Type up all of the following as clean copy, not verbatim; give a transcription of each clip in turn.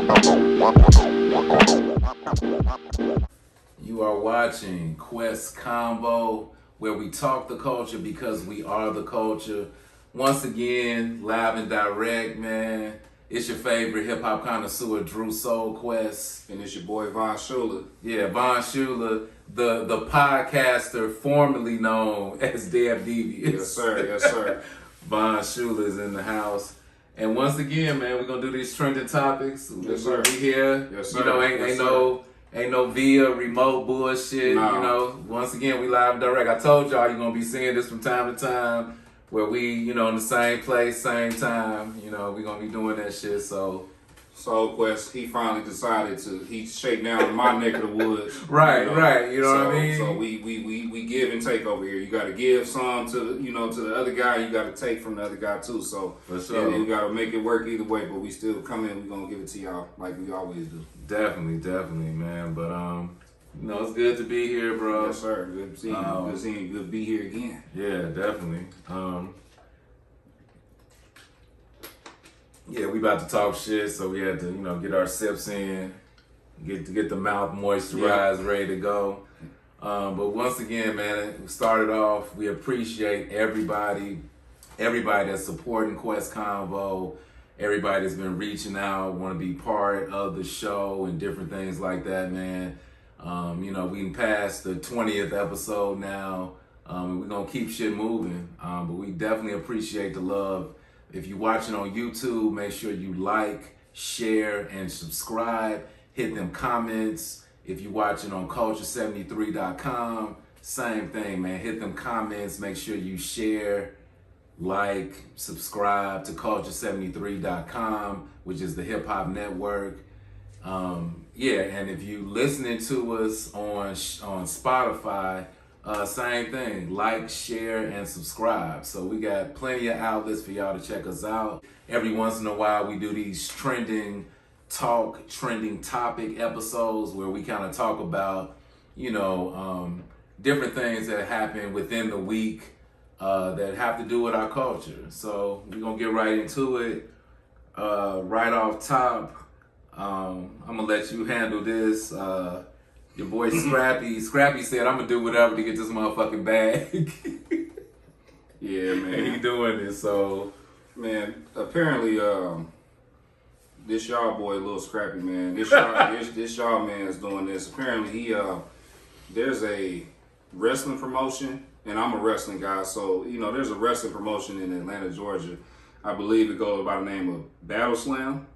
You are watching Quest Convo, where we talk the culture because we are the culture. Once again, live and direct, man. It's your favorite hip hop connoisseur, Drew Soul Quest. And it's your boy Von Schuler. Yeah, Von Schuler, the podcaster formerly known as Dab Devious. Yes, sir. Yes, sir. Von Schuler is in the house. And once again, man, we're gonna do these trending topics. Yes, sir. We here. Yes, sir. You know, ain't no via remote bullshit. No. You know, once again, we live and direct. I told y'all you're gonna be seeing this from time to time, where we, you know, in the same place, same time. You know, we're gonna be doing that shit. So Soul Quest, he finally decided he's shaking down in my neck of the woods. right. You know what I mean? So we give and take over here. You got to give some to the other guy. You got to take from the other guy too. So For sure. you got to make it work either way. But we still come in. We gonna give it to y'all like we always do. Definitely, man. But you know, it's good to be here, bro. Yes, sir. Good to see you. Good seeing you. Good to be here again. Yeah, definitely. Yeah, we about to talk shit, so we had to, you know, get our sips in, get the mouth moisturized, ready to go. But once again, man, we started off. We appreciate everybody that's supporting Quest Convo, everybody that's been reaching out, want to be part of the show and different things like that, man. You know, we passed the 20th episode now, and we're gonna keep shit moving. But we definitely appreciate the love. If you're watching on YouTube, make sure you like, share, and subscribe. Hit them comments. If you're watching on culture73.com, same thing, man. Hit them comments. Make sure you share, like, subscribe to culture73.com, which is the hip hop network. Yeah, and if you listening to us on Spotify, same thing, like, share, and subscribe. So we got plenty of outlets for y'all to check us out. Every once in a while, we do these trending topic episodes where we kind of talk about, you know, different things that happen within the week that have to do with our culture. So we're going to get right into it. Right off top, I'm going to let you handle this. Your boy Scrappy said, I'm going to do whatever to get this motherfucking bag. Yeah, man. And he doing it, so. Man, apparently, this y'all boy, Little Scrappy, man. This y'all man is doing this. Apparently, there's a wrestling promotion, and I'm a wrestling guy, so, you know, there's a wrestling promotion in Atlanta, Georgia. I believe it goes by the name of Battle Slam.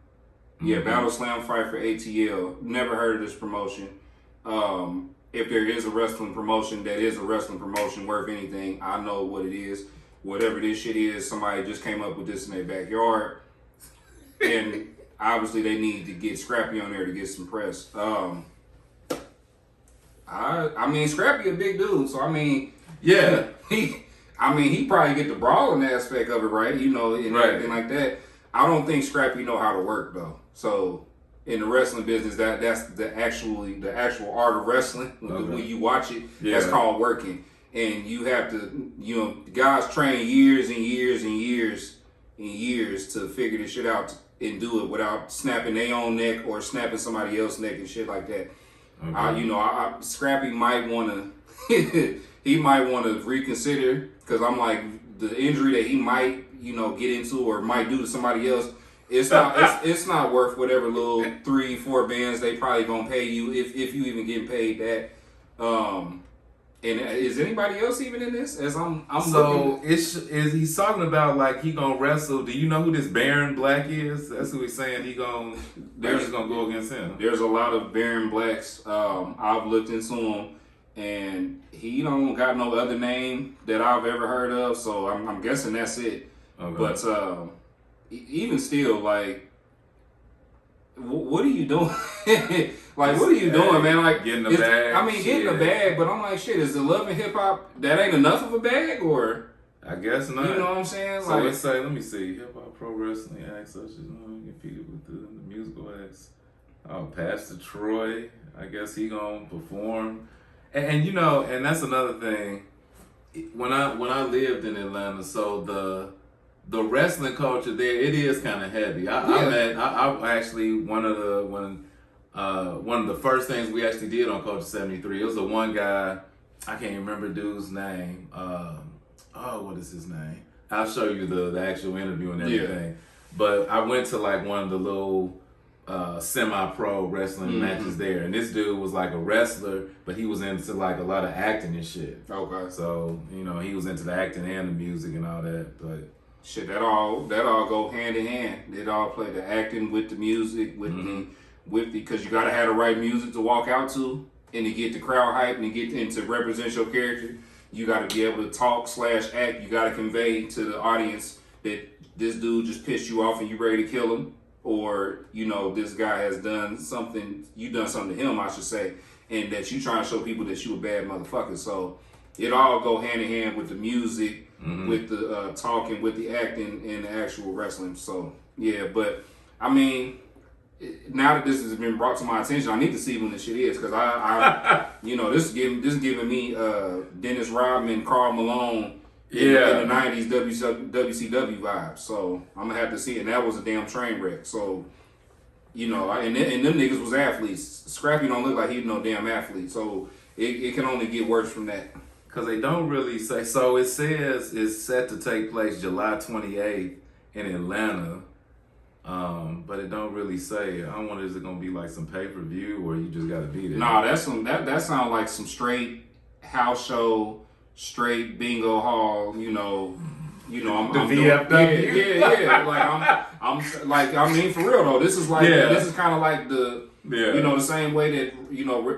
Yeah, Battle Slam Fight for ATL. Never heard of this promotion. If there is a wrestling promotion that is a wrestling promotion worth anything, I know what it is. Whatever this shit is, somebody just came up with this in their backyard. And obviously they need to get Scrappy on there to get some press. I mean, Scrappy a big dude, so I mean, Yeah. he probably get the brawling aspect of it, right? You know, and everything like that. I don't think Scrappy know how to work though. So in the wrestling business, that's the actual art of wrestling. Okay. When you watch it, that's called working. And you have to, you know, guys train years and years and years and years to figure this shit out and do it without snapping their own neck or snapping somebody else's neck and shit like that. Okay. Scrappy might want to, he might want to reconsider, because I'm like, the injury that he might, you know, get into or might do to somebody else, it's not worth whatever little 3-4 bands they probably gonna pay you, if you even getting paid that. And is anybody else even in this? As I'm so looking. He's talking about like he gonna wrestle. Do you know who this Baron Black is? That's who he's saying he's gonna go against him. There's a lot of Baron Blacks. I've looked into him, and he don't got no other name that I've ever heard of. So I'm guessing that's it. Okay. But even still, like, what are you doing? Like, what are you doing, man? Like, getting the bag. I mean, getting the bag, but I'm like, shit, is the love and hip hop, that ain't enough of a bag, or? I guess not. You know what I'm saying? So let's say, let me see, hip hop pro wrestling acts such as competed with the musical acts. Oh, Pastor Troy, I guess he gonna perform. And you know, and that's another thing. When I lived in Atlanta, so the wrestling culture there, it is kind of heavy. I actually one of the first things we actually did on Culture 73. It was the one guy, I can't remember dude's name. What is his name? I'll show you the actual interview and everything. Yeah. But I went to like one of the little semi-pro wrestling matches there, and this dude was like a wrestler, but he was into like a lot of acting and shit. Okay. So he was into the acting and the music and all that. But shit, that all go hand in hand. It all play the acting with the music, with because you gotta have the right music to walk out to, and to get the crowd hype and to represent your character. You gotta be able to talk / act. You gotta convey to the audience that this dude just pissed you off and you ready to kill him. Or, this guy has done something, you done something to him, I should say, and that you trying to show people that you a bad motherfucker. So it all go hand in hand with the music, with the talking, with the acting, and the actual wrestling. So, yeah, but, I mean, now that this has been brought to my attention, I need to see when this shit is, because this is giving me Dennis Rodman, Karl Malone, in the 90s WCW vibes. So I'm gonna have to see it. And that was a damn train wreck. So, and them niggas was athletes. Scrappy don't look like he's no damn athlete. So it can only get worse from that. Because they don't really say. So it says it's set to take place July 28th in Atlanta. But it don't really say. I wonder, is it gonna be like some pay-per-view or you just gotta be there? Nah, that sounds like some straight house show, straight bingo hall, I'm VFW. Like I'm like, I mean, for real though, this is like this is kind of like the the same way that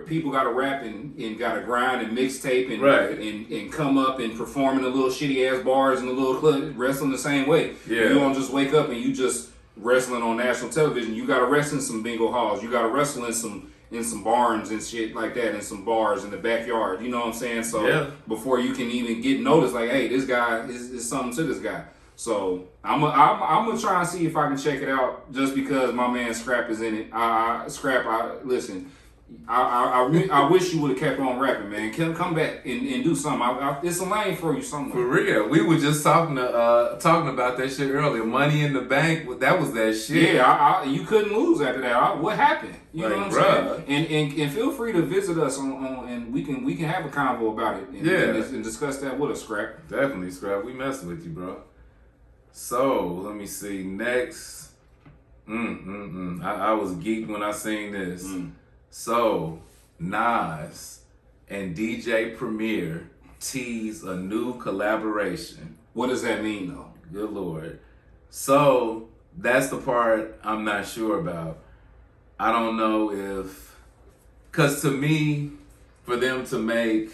people got to rap and got to grind and mixtape and come up and perform in the little shitty ass bars and the little club, wrestling the same way. Yeah. You don't just wake up and you just wrestling on national television. You got to wrestle in some bingo halls. You got to wrestle in some barns and shit like that, and some bars in the backyard. You know what I'm saying? So before you can even get noticed, like, hey, this guy is something to this guy. So I'm gonna try and see if I can check it out, just because my man Scrap is in it. Listen. I wish you would have kept on rapping, man. Come back and do something. It's a lane for you somewhere. For real, we were just talking about that shit earlier. Money in the Bank, that was that shit. Yeah, you couldn't lose after that. What happened? You know what I'm saying? And feel free to visit us on and we can have a convo about it. And discuss that with us, Scrap. Definitely, Scrap. We messing with you, bro. So let me see. Next, I was geeked when I seen this. So, Nas and DJ Premier tease a new collaboration. What does that mean, though? Good Lord. So, that's the part I'm not sure about. I don't know if... Because to me, for them to make...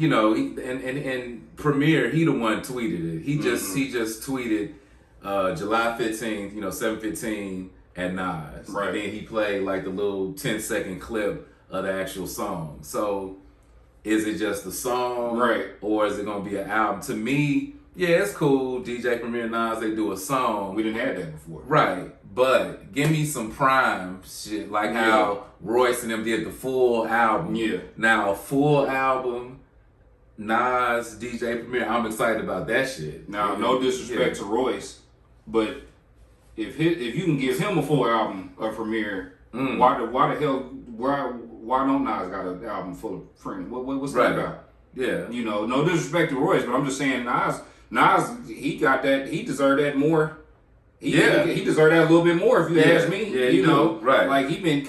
and Premier, he the one tweeted it. He just tweeted July 15th, 7:15... at Nas. Right. And then he played like the little 10-second clip of the actual song. So is it just a song? Right. Or is it going to be an album? To me, yeah, it's cool. DJ Premier and Nas, they do a song. We didn't have that before. Right. But give me some prime shit, like how Royce and them did the full album. Yeah. Now, a full album, Nas, DJ Premier, I'm excited about that shit. Now, no disrespect to Royce, but if you can give him a full album of Premier, why don't Nas got an album full of friends? What's that about? Yeah. No disrespect to Royce, but I'm just saying Nas, he got that. He deserved that more. He deserved that a little bit more, if you ask me. Yeah, right. Like he been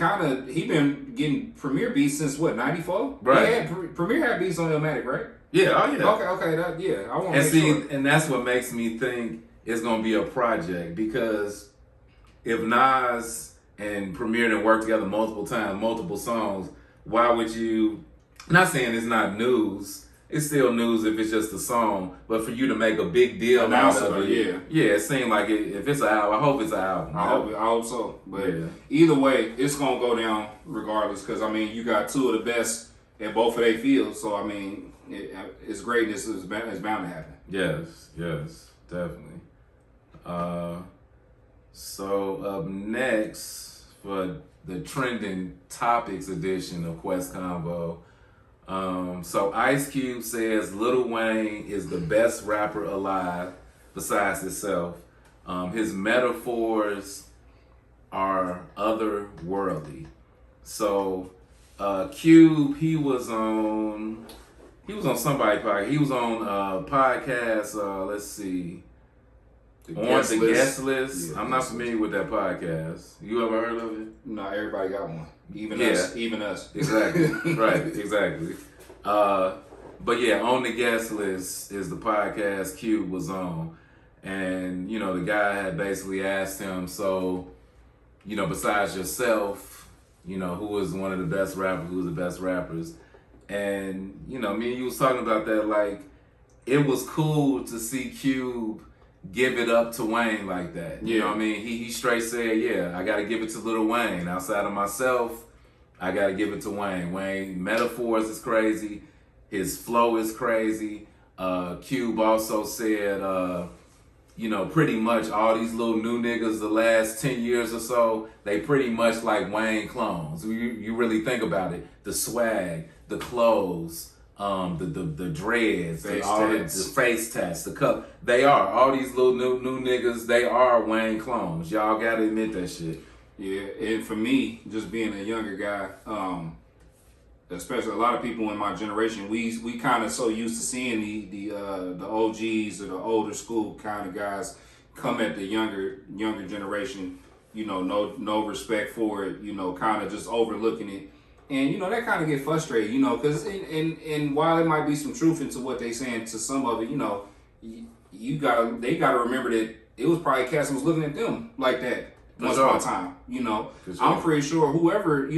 getting Premier beats since what, 94? Right. Premier had beats on Illmatic, right? Yeah. Oh yeah. Okay. I want to make sure. And that's what makes me think it's gonna be a project, because if Nas and Premier done work together multiple times, multiple songs, why would you? Not saying it's not news. It's still news if it's just a song, but for you to make a big deal out of it, it seemed like if it's an album, I hope it's an album. I hope so. But either way, it's gonna go down regardless, because you got two of the best at both of their fields. So it's greatness is bound to happen. Yes, definitely. So up next for the trending topics edition of Quest Convo. So Ice Cube says Lil Wayne is the best rapper alive. besides itself. His metaphors are otherworldly. So Cube, he was on somebody's podcast. He was on a podcast, let's see. The guest list. Yeah, I'm not familiar with that podcast. You ever heard of it? No, everybody got one. Even us. Exactly. Right, exactly. But yeah, on the guest list is the podcast Cube was on. And, the guy had basically asked him, so, besides yourself, who was one of the best rappers, who was the best rappers? And, me and you was talking about that, like, it was cool to see Cube give it up to Wayne like that. You know what I mean? He straight said, yeah, I got to give it to Lil Wayne. Outside of myself, I got to give it to Wayne. Wayne, metaphors is crazy. His flow is crazy. Cube also said, pretty much all these little new niggas the last 10 years or so, they pretty much like Wayne clones. You really think about it. The swag, the clothes, the dreads, the face tats, the cup. They are. All these little new niggas, they are Wayne clones. Y'all gotta admit that shit. Yeah, and for me, just being a younger guy, especially a lot of people in my generation, we kind of so used to seeing the OGs or the older school kind of guys come at the younger generation, no respect for it, kind of just overlooking it. And, that kind of get frustrated, because and while there might be some truth into what they saying to some of it, they gotta remember that it was probably cats who was looking at them like that once upon a time, I'm pretty sure whoever,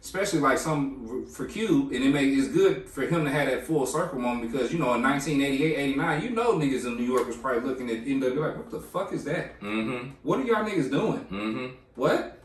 especially like some for Cube, and it's good for him to have that full circle moment because, in 1988, 89, niggas in New York was probably looking at NW like, what the fuck is that? Mm-hmm. What are y'all niggas doing? Mm-hmm. What?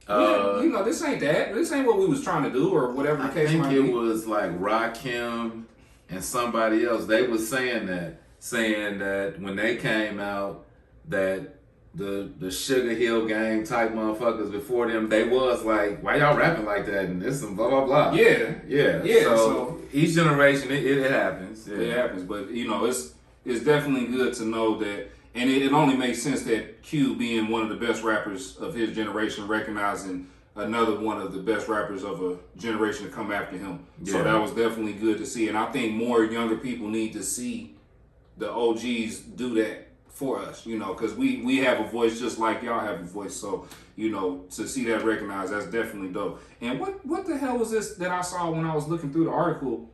This ain't that. This ain't what we was trying to do or whatever the case might be. I think it was like Rakim and somebody else. They was saying that when they came out, that the Sugar Hill Gang type motherfuckers before them, they was like, why y'all rapping like that? And this and blah, blah, blah. Yeah. So each generation, it happens. Yeah. It happens. But, it's definitely good to know that. And it only makes sense that Q, being one of the best rappers of his generation, recognizing another one of the best rappers of a generation to come after him. Yeah. So that was definitely good to see. And I think more younger people need to see the OGs do that for us, because we have a voice just like y'all have a voice. So, to see that recognized, that's definitely dope. And what the hell was this that I saw when I was looking through the article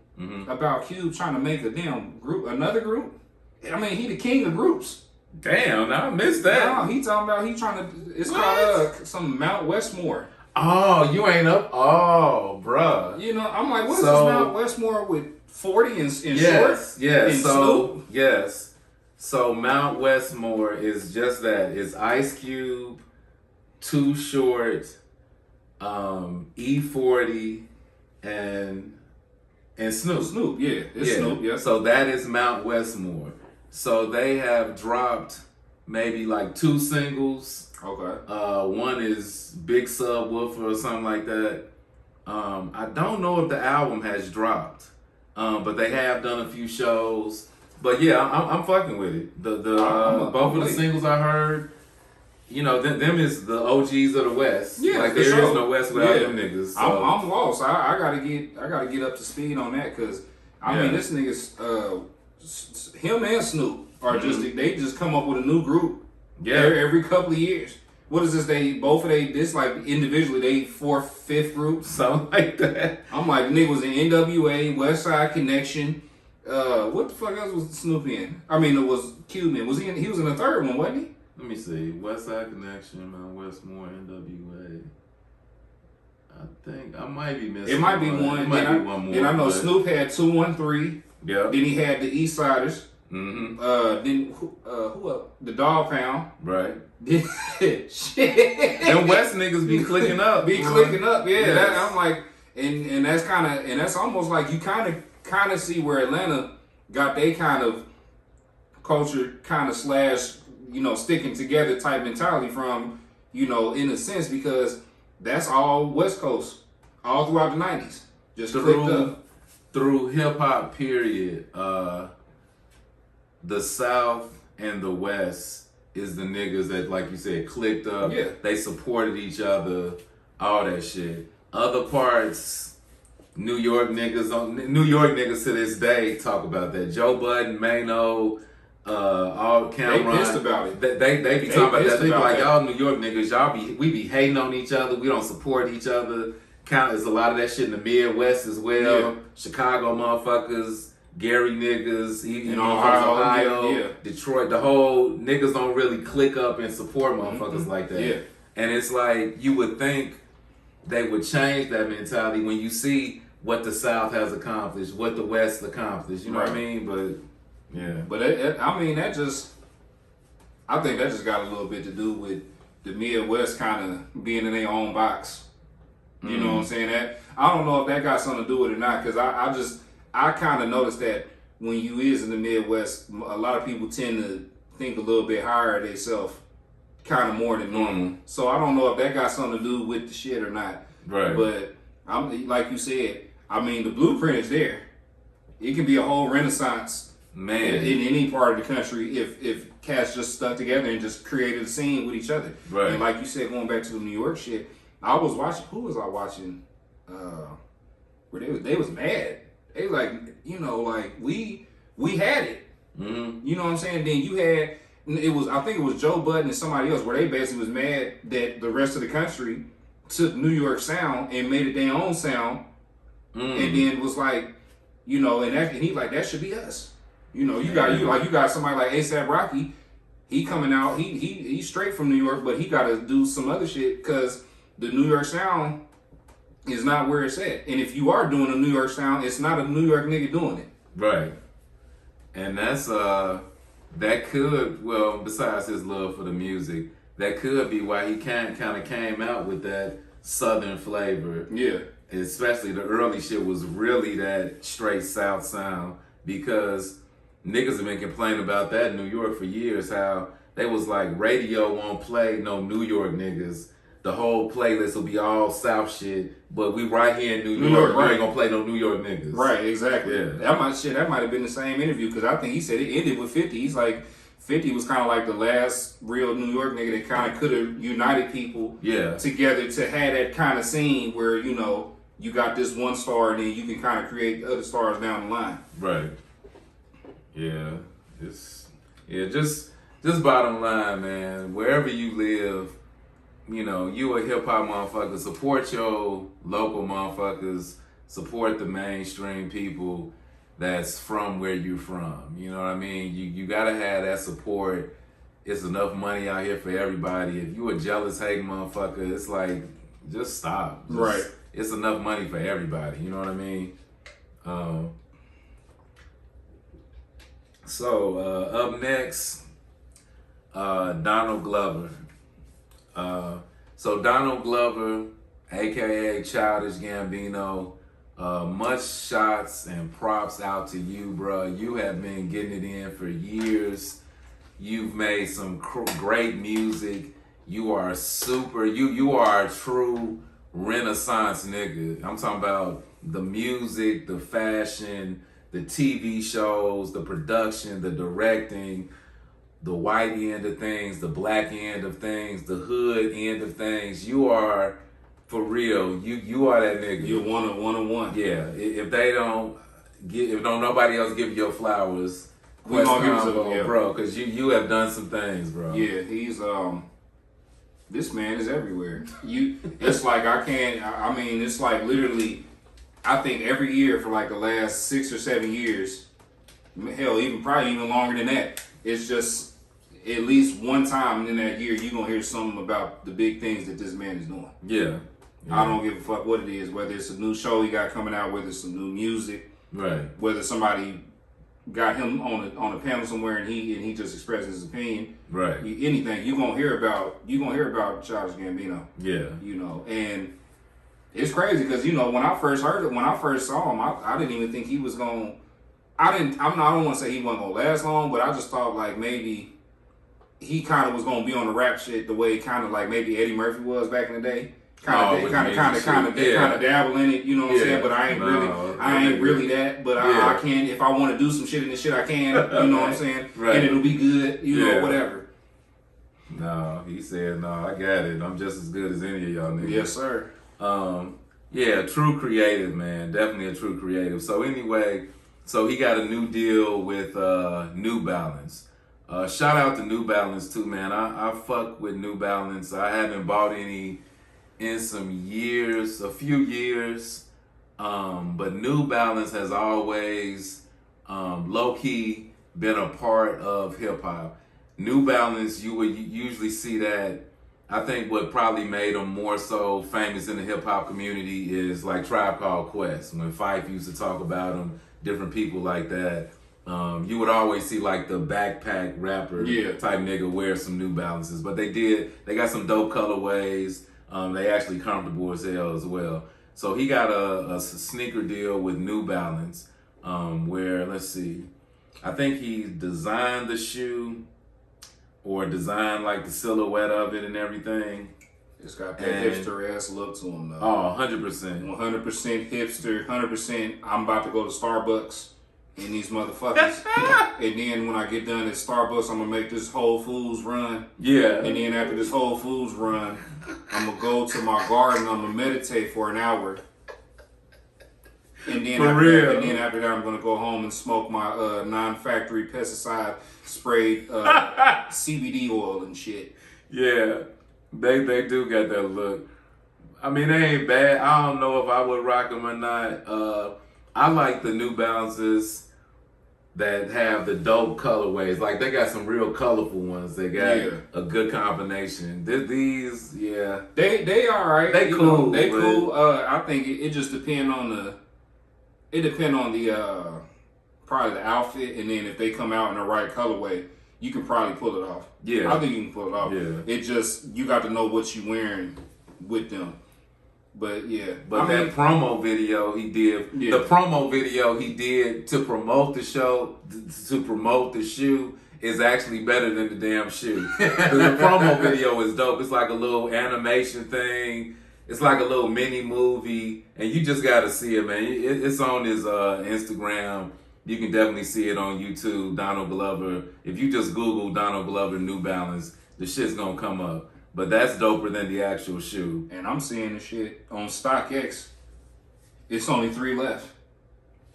about Cube trying to make a damn group, another group? I mean, he the king of groups. Damn, I missed that. No, he talking about he trying to. It's called some Mount Westmore. Oh, you ain't up. Oh, bruh. I'm like, what is this Mount Westmore with 40 and short? Yes. And Snoop? Yes. So Mount Westmore is just that. It's Ice Cube, Too Short, E40, and Snoop. Snoop, yeah. It's Snoop, yeah. So that is Mount Westmore. So they have dropped maybe like 2 singles. Okay. One is Big Subwoofer or something like that. I don't know if the album has dropped, but they have done a few shows. But yeah, I'm fucking with it. Both of the singles I heard, them is the OGs of the West. Yeah, like there is no West without them niggas. So. I'm lost. I gotta get up to speed on that because I mean this nigga's him and Snoop are they just come up with a new group. Yeah. Every couple of years. What is this? This like individually they 4th, 5th group, something like that. I'm like, the nigga was in NWA, West Side Connection. What the fuck else was Snoop in? I mean, it was Cube in. He was in the 3rd one, wasn't he? Let me see. West Side Connection, Mount Westmore, NWA. I think I might be missing. It might be one. It might be one more. And I know Snoop had 213. Yeah. Then he had the East Siders. Mm-hmm. Then who else? The Dog Pound. Right. Shit. Them West niggas be clicking up. Clicking up. Yeah. Yes. I'm like, and that's almost like you kind of see where Atlanta got they kind of culture kind of slash sticking together type mentality from in a sense because that's all West Coast all throughout the 90s just clicked up through hip hop period. The South and the West is the niggas that, like you said, clicked up. Yeah. They supported each other, all that shit. Other parts, New York niggas to this day talk about that. Joe Budden, Mano, all Cameron. They pissed about it. They be talking about that. They be like, that. y'all New York niggas, we be hating on each other. We don't support each other. There's a lot of that shit in the Midwest as well. Yeah. Chicago motherfuckers, Gary niggas, even Ohio, Detroit. The whole niggas don't really click up and support motherfuckers like that. Yeah. And it's like, you would think they would change that mentality when you see what the South has accomplished, what the West accomplished. You know what I mean? But yeah. But I think that just got a little bit to do with the Midwest kind of being in their own box. You know what I'm saying? That I don't know if that got something to do with it or not, because I kind of noticed that when you is in the Midwest, a lot of people tend to think a little bit higher of themselves, kind of more than normal. So I don't know if that got something to do with the shit or not. Right. But I'm like you said, I mean, the blueprint is there. It can be a whole renaissance, man, in any part of the country if cats just stuck together and just created a scene with each other. Right. And like you said, going back to the New York shit, I was watching. Who was I watching? Where they was mad. They was like, you know, like we had it. Mm-hmm. You know what I'm saying? Then you had I think it was Joe Budden and somebody else where they basically was mad that the rest of the country took New York sound and made it their own sound, and then was like, you know, and he like, that should be us. You know, you got somebody like A$AP Rocky. He coming out. He's straight from New York, but he got to do some other shit because the New York sound is not where it's at. And if you are doing a New York sound, it's not a New York nigga doing it. Right. And that's that could, well, besides his love for the music, that could be why he kind of came out with that Southern flavor. Yeah. Especially the early shit was really that straight South sound, because niggas have been complaining about that in New York for years, how they was like, radio won't play no New York niggas. The whole playlist will be all South shit, but we right here in New York, we ain't gonna play no New York niggas. Right, exactly. Yeah. That might have been the same interview, because I think he said it ended with 50. He's like, 50 was kind of like the last real New York nigga that kind of could have united people together to have that kind of scene where, you know, you got this one star and then you can kind of create other stars down the line. Right. Yeah. Just bottom line, man. Wherever you live, you know, you a hip hop motherfucker, support your local motherfuckers, support the mainstream people that's from where you're from. You know what I mean? You gotta have that support. It's enough money out here for everybody. If you a jealous, hating motherfucker, it's like, just stop. Right. It's enough money for everybody. You know what I mean? So up next, Donald Glover. So Donald Glover, aka Childish Gambino, much shots and props out to you, bro. You have been getting it in for years. You've made some great music. You are you are a true Renaissance nigga. I'm talking about the music, the fashion, the TV shows, the production, the directing, the white end of things, the black end of things, the hood end of things. You are, for real, you are that nigga. You're one of one. Yeah. If nobody else give you your flowers, we gonna give it to Convo, him, bro, because you have done some things, bro. Yeah, he's this man is everywhere. It's like I mean, it's like literally, I think every year for like the last 6 or 7 years, hell, probably even longer than that, it's just at least one time in that year you're gonna hear something about the big things that this man is doing. Yeah. I don't give a fuck what it is, whether it's a new show he got coming out, whether it's some new music, right, whether somebody got him on a panel somewhere and he just expressed his opinion. Right. Anything you're gonna hear about Childish Gambino. Yeah. You know, and it's crazy because, you know, when I first saw him, I didn't even think he was gonna. I don't want to say he wasn't gonna last long, but I just thought like maybe he kind of was gonna be on the rap shit the way kind of like maybe Eddie Murphy was back in the day. kind of dabble in it, you know what I'm saying? But I ain't really that. But I can, if I want to do some shit in this shit, I can, you know what I'm saying? Right. And it'll be good, you know, whatever. No, he said, no, I got it. I'm just as good as any of y'all niggas. Yes, sir. Yeah, true creative, man. Definitely a true creative. So anyway, so he got a new deal with New Balance. Shout out to New Balance too, man. I fuck with New Balance. I haven't bought any in some years, a few years. But New Balance has always low-key been a part of hip-hop. New Balance, you would usually see that. I think what probably made them more so famous in the hip-hop community is like Tribe Called Quest. When Phife used to talk about them, different people like that, you would always see like the backpack rapper type nigga wear some New Balances. But they got some dope colorways. They actually comfortable as hell as well. So he got a sneaker deal with New Balance, where, let's see, I think he designed the shoe or designed like the silhouette of it and everything. It's got that hipster ass look to him though. Oh, 100%. 100% hipster, 100%. I'm about to go to Starbucks and these motherfuckers. And then when I get done at Starbucks, I'm gonna make this Whole Foods run. Yeah. And then after this Whole Foods run, I'm gonna go to my garden. I'm gonna meditate for an hour. And then after that, I'm gonna go home and smoke my non-factory pesticide sprayed CBD oil and shit. Yeah, they do got that look. I mean, they ain't bad. I don't know if I would rock them or not. I like the New Balances that have the dope colorways. Like, they got some real colorful ones. They got a good combination. These, they all right. They cool. They cool. I think it just depend on the. It depend on the probably the outfit, and then if they come out in the right colorway, you can probably pull it off. Yeah, I think you can pull it off. Yeah, it just you got to know what you wearing with them. But that promo video he did, the promo video he did to promote the show, to promote the shoe, is actually better than the damn shoe. The promo video is dope. It's like a little animation thing. It's like a little mini movie, and you just gotta see it, man. It's on his Instagram. You can definitely see it on YouTube, Donald Glover. If you just Google Donald Glover New Balance, the shit's gonna come up. But that's doper than the actual shoe. And I'm seeing the shit on StockX. It's only 3 left.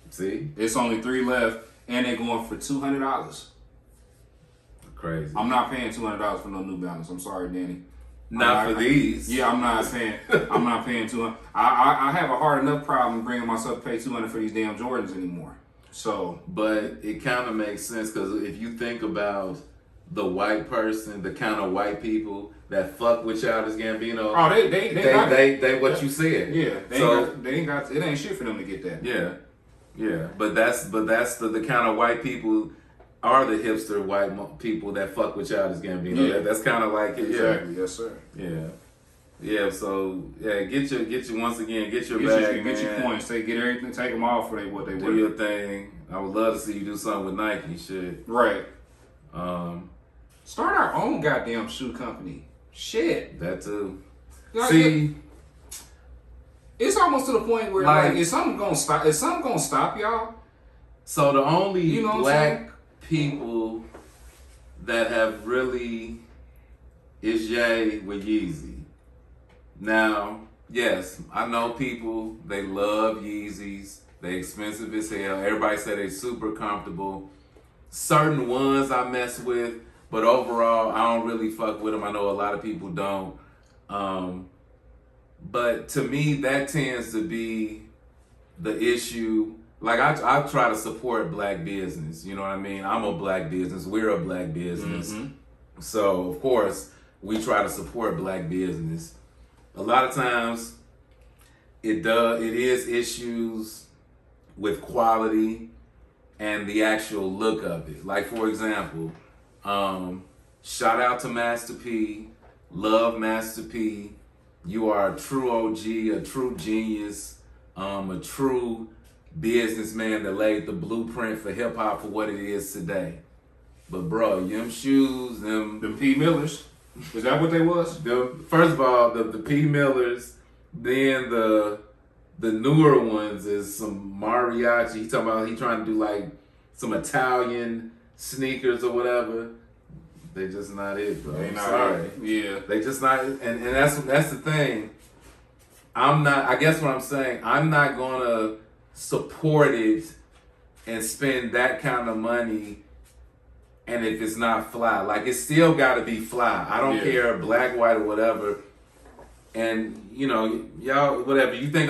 See? It's only 3 left, and they're going for $200. Crazy. I'm not paying $200 for no New Balance. I'm sorry, Danny. Not for these. Yeah, I'm not paying. I'm not paying $200. I have a hard enough problem bringing myself to pay $200 for these damn Jordans anymore. So, but it kind of makes sense because if you think about the white person, the kind of white people that fuck with Childish Gambino. Oh, they what you said. Yeah, they ain't got. It ain't shit for them to get that. Yeah. But that's the kind of white people. Are the hipster white people that fuck with Childish Gambino. Yeah. That's kind of like it. Exactly. Yes, sir. Yeah. So get your once again, get your bag, get your points. Get everything, take them off for what they do. Your thing. I would love to see you do something with Nike. Shit. Right. Start our own goddamn shoe company. Shit. That too. Like, see, it's almost to the point where like is something gonna stop? Is something gonna stop y'all? So the only black people that have really is Ye with Yeezy. Now, yes, I know people, they love Yeezys. They expensive as hell. Everybody say they super comfortable. Certain ones I mess with, but overall, I don't really fuck with them. I know a lot of people don't. But to me, that tends to be the issue. Like, I try to support black business. You know what I mean? I'm a black business. We're a black business. Mm-hmm. So, of course, we try to support black business. A lot of times, it is issues with quality and the actual look of it. Like, for example, shout out to Master P. Love Master P. You are a true OG, a true genius, a true businessman that laid the blueprint for hip hop for what it is today. But bro, them shoes, them P. Millers, is that what they was? First of all, the P. Millers, Then the newer ones is some mariachi. He talking about he trying to do like some Italian sneakers or whatever. They just not it, bro. They I'm not sorry. it. Yeah. They just not, and that's the thing. I'm not. I guess what I'm saying. I'm not gonna support it and spend that kind of money. And if it's not fly, like it's still got to be fly. I don't care, black, white, or whatever. And you know, y'all, whatever you think.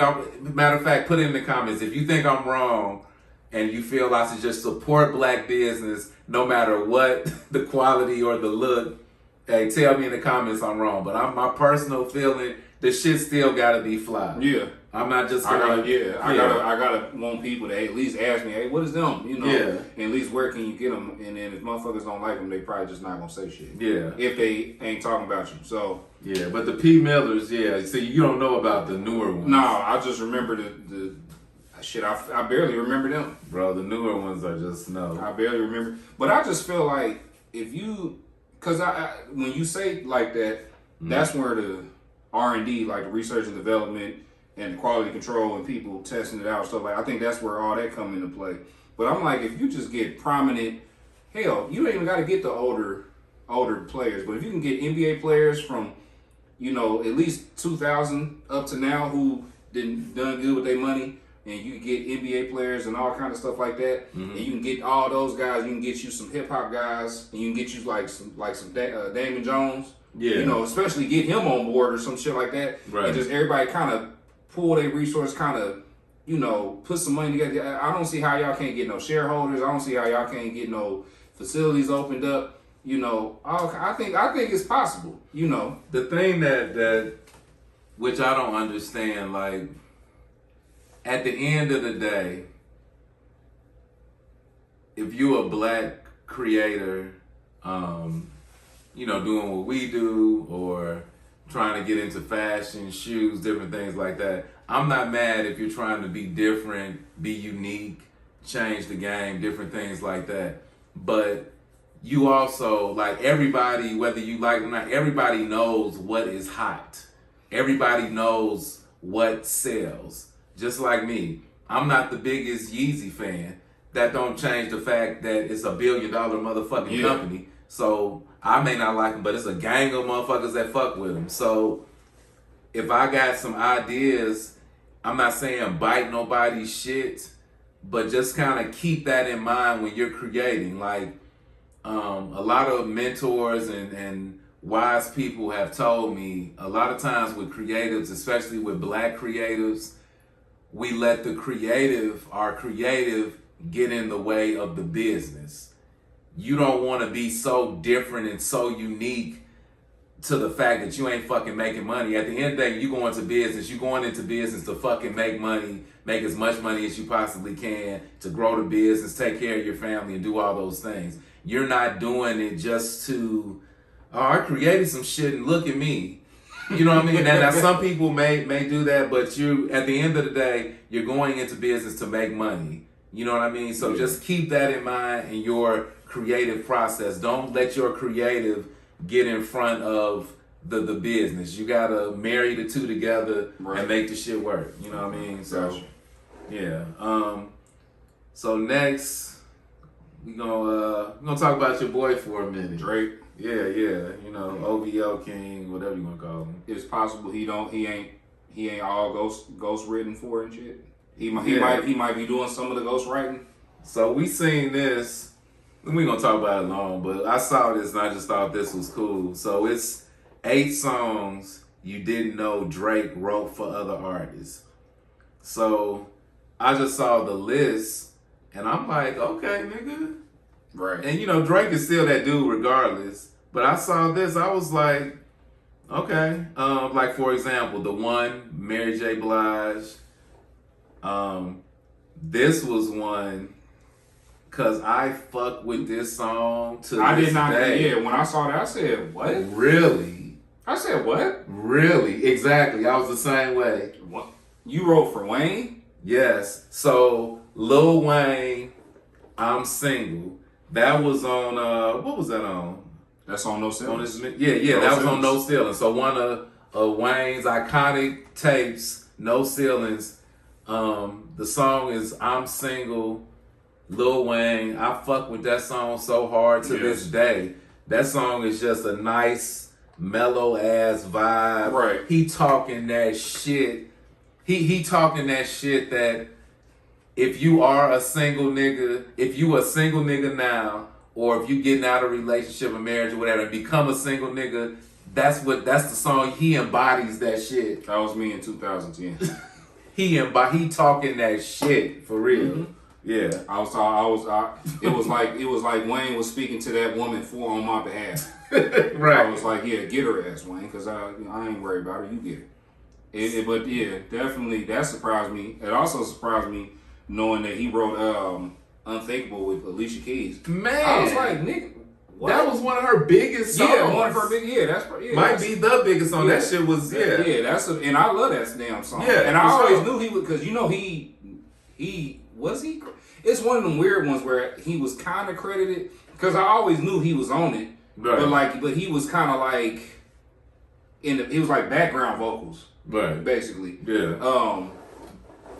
Matter of fact, put it in the comments if you think I'm wrong, and you feel I should just support black business no matter what the quality or the look. Hey, tell me in the comments I'm wrong. But my personal feeling, the shit still got to be fly. Yeah. I'm not just gonna. I gotta want people to at least ask me, hey, what is them? You know, and at least where can you get them? And then if motherfuckers don't like them, they probably just not gonna say shit. Yeah. If they ain't talking about you, so. Yeah, but the P Millers, see, you don't know about the newer ones. No, I just remember the shit. I barely remember them, bro. The newer ones are just no. I barely remember, but I just feel like if you, cause when you say like that, that's where the R&D, like the research and development and the quality control and people testing it out and stuff like. I think that's where all that come into play. But I'm like, if you just get prominent, hell, you don't even got to get the older players. But if you can get NBA players from, you know, at least 2000 up to now who done good with their money, and you can get NBA players and all kind of stuff like that, and you can get all those guys. You can get you some hip hop guys, and you can get you like some Damon Jones. Yeah, you know, especially get him on board or some shit like that, and just everybody kind of pull their resource, kind of, you know, put some money together. I don't see how y'all can't get no shareholders. I don't see how y'all can't get no facilities opened up. You know, I think it's possible. You know, the thing that which I don't understand, like at the end of the day, if you're a black creator, you know, doing what we do or trying to get into fashion, shoes, different things like that, I'm not mad if you're trying to be different, be unique, change the game, different things like that. But you also, like everybody, whether you like it or not, everybody knows what is hot. Everybody knows what sells. Just like me, I'm not the biggest Yeezy fan. That don't change the fact that it's $1 billion motherfucking company. So I may not like them, but it's a gang of motherfuckers that fuck with them. So if I got some ideas, I'm not saying bite nobody's shit, but just kind of keep that in mind when you're creating. Like a lot of mentors and wise people have told me, a lot of times with creatives, especially with black creatives, we let our creative get in the way of the business. You don't want to be so different and so unique to the fact that you ain't fucking making money. At the end of the day, you going into business to fucking make money, make as much money as you possibly can, to grow the business, take care of your family, and do all those things. You're not doing it just to, I created some shit and look at me. You know what I mean? Now some people may do that, but you, at the end of the day, you're going into business to make money. You know what I mean? So just keep that in mind in your creative process. Don't let your creative get in front of the business. You gotta marry the two together and make the shit work. You know what I mean? So yeah. So next we gonna talk about your boy for a minute. Drake. Yeah. You know, OVO King, whatever you wanna call him. It's possible he ain't all ghost written for and shit. He might be doing some of the ghost writing. So we seen this. We gonna talk about it long, but I saw this and I just thought this was cool. So it's 8 songs you didn't know Drake wrote for other artists. So I just saw the list and I'm like, okay, nigga. Right. And you know, Drake is still that dude regardless. But I saw this, I was like, okay. Like for example, the one, Mary J. Blige. This was one, cause I fuck with this song to I this did not. day. Yeah, when I saw that, I said, "What?" Really? I said, "What?" Really? Exactly. I was the same way. What? You wrote for Wayne? Yes. So Lil Wayne, I'm Single. That was on. What was that on? That's on No Ceilings. Yeah. That was on No Ceiling. So one of of Wayne's iconic tapes, No Ceilings. The song is I'm Single, Lil Wayne. I fuck with that song so hard to this day. That song is just a nice, mellow ass vibe. Right. He talking that shit. He talking that shit that if you are a single nigga, if you a single nigga now, or if you getting out of a relationship or marriage or whatever and become a single nigga, that's the song. He embodies that shit. That was me in 2010. He talking that shit for real. Mm-hmm. Yeah. It was like Wayne was speaking to that woman on my behalf. Right. I was like, yeah, get her ass, Wayne, because I ain't worried about her. You get her. But yeah, definitely that surprised me. It also surprised me knowing that he wrote Unthinkable with Alicia Keys. Man, I was like, nigga, what? That was one of her biggest songs. Yeah, one of her big. Might be the biggest song. That shit was and I love that damn song. Yeah, and I always knew he would, because he was he. It's one of them weird ones where he was kind of credited, because I always knew he was on it, right. but he was kind of like he was like background vocals, right? Basically, yeah.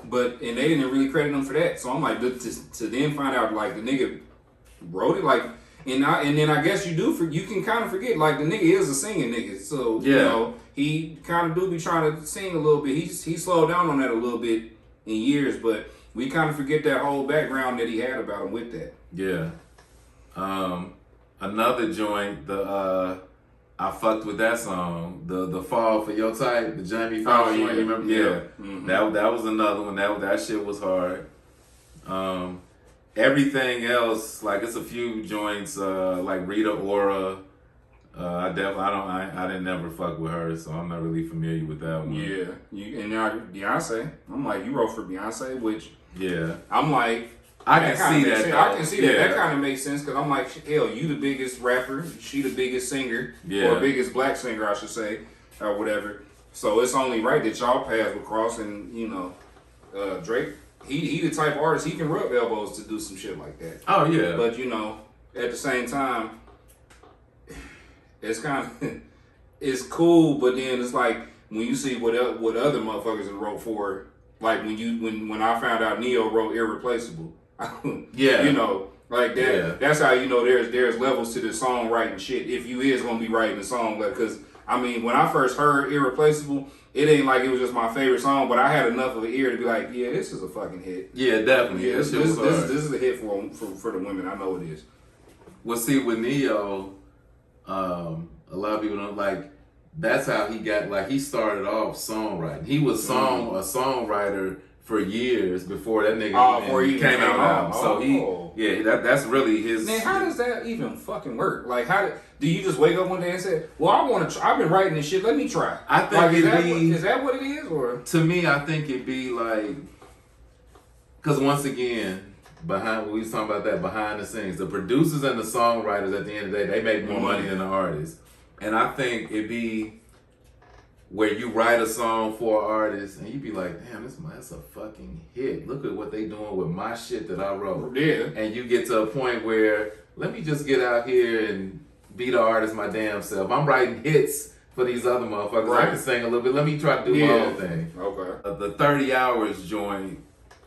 But and they didn't really credit him for that, so I'm like to then find out like the nigga wrote it, like. And then I guess you can kind of forget, like, the nigga is a singing nigga, so you know he kind of do be trying to sing a little bit. He slowed down on that a little bit in years, but we kind of forget that whole background that he had about him with that. Yeah. Another joint, I fucked with that song, the Fall for Your Type, the Jamie Foxx joint. You remember? Yeah. Mm-hmm. That was another one. That shit was hard. Everything else, like it's a few joints, like Rita Ora. I didn't never fuck with her, so I'm not really familiar with that one. Yeah, and now Beyonce. I'm like, you wrote for Beyonce, which I'm like, I can see that. I can see that. That kind of makes sense, because I'm like, hell, you the biggest rapper, she the biggest singer, or biggest black singer, I should say, or whatever. So it's only right that y'all paths would cross, and Drake. He the type of artist, he can rub elbows to do some shit like that. Oh yeah. But at the same time, it's kind of it's cool. But then it's like when you see what other motherfuckers have wrote for, like when I found out Neo wrote Irreplaceable. Like that. Yeah. That's how there's levels to the songwriting shit. If you is gonna be writing a song, because I mean, when I first heard Irreplaceable, it ain't like it was just my favorite song, but I had enough of an ear to be like, yeah, this is a fucking hit. Yeah, definitely. Yeah, this is a hit for the women. I know it is. Well, see, with Neo, a lot of people don't like. That's how he got. Like, he started off songwriting. He was a songwriter for years before that nigga even came out. So that's really his. Man, how does that even fucking work? Like, do you just wake up one day and say, "Well, I want to. I've been writing this shit. Let me try." I think is that what it is, or to me, I think it'd be like, because once again, we was talking about that behind the scenes, the producers and the songwriters at the end of the day, they make more money than the artists, and I think it'd be where you write a song for an artist and you be like, damn, that's a fucking hit. Look at what they doing with my shit that I wrote. Yeah. And you get to a point where, let me just get out here and be the artist my damn self. I'm writing hits for these other motherfuckers. Right. I can sing a little bit. Let me try to do my own thing. Okay. The 30 Hours joint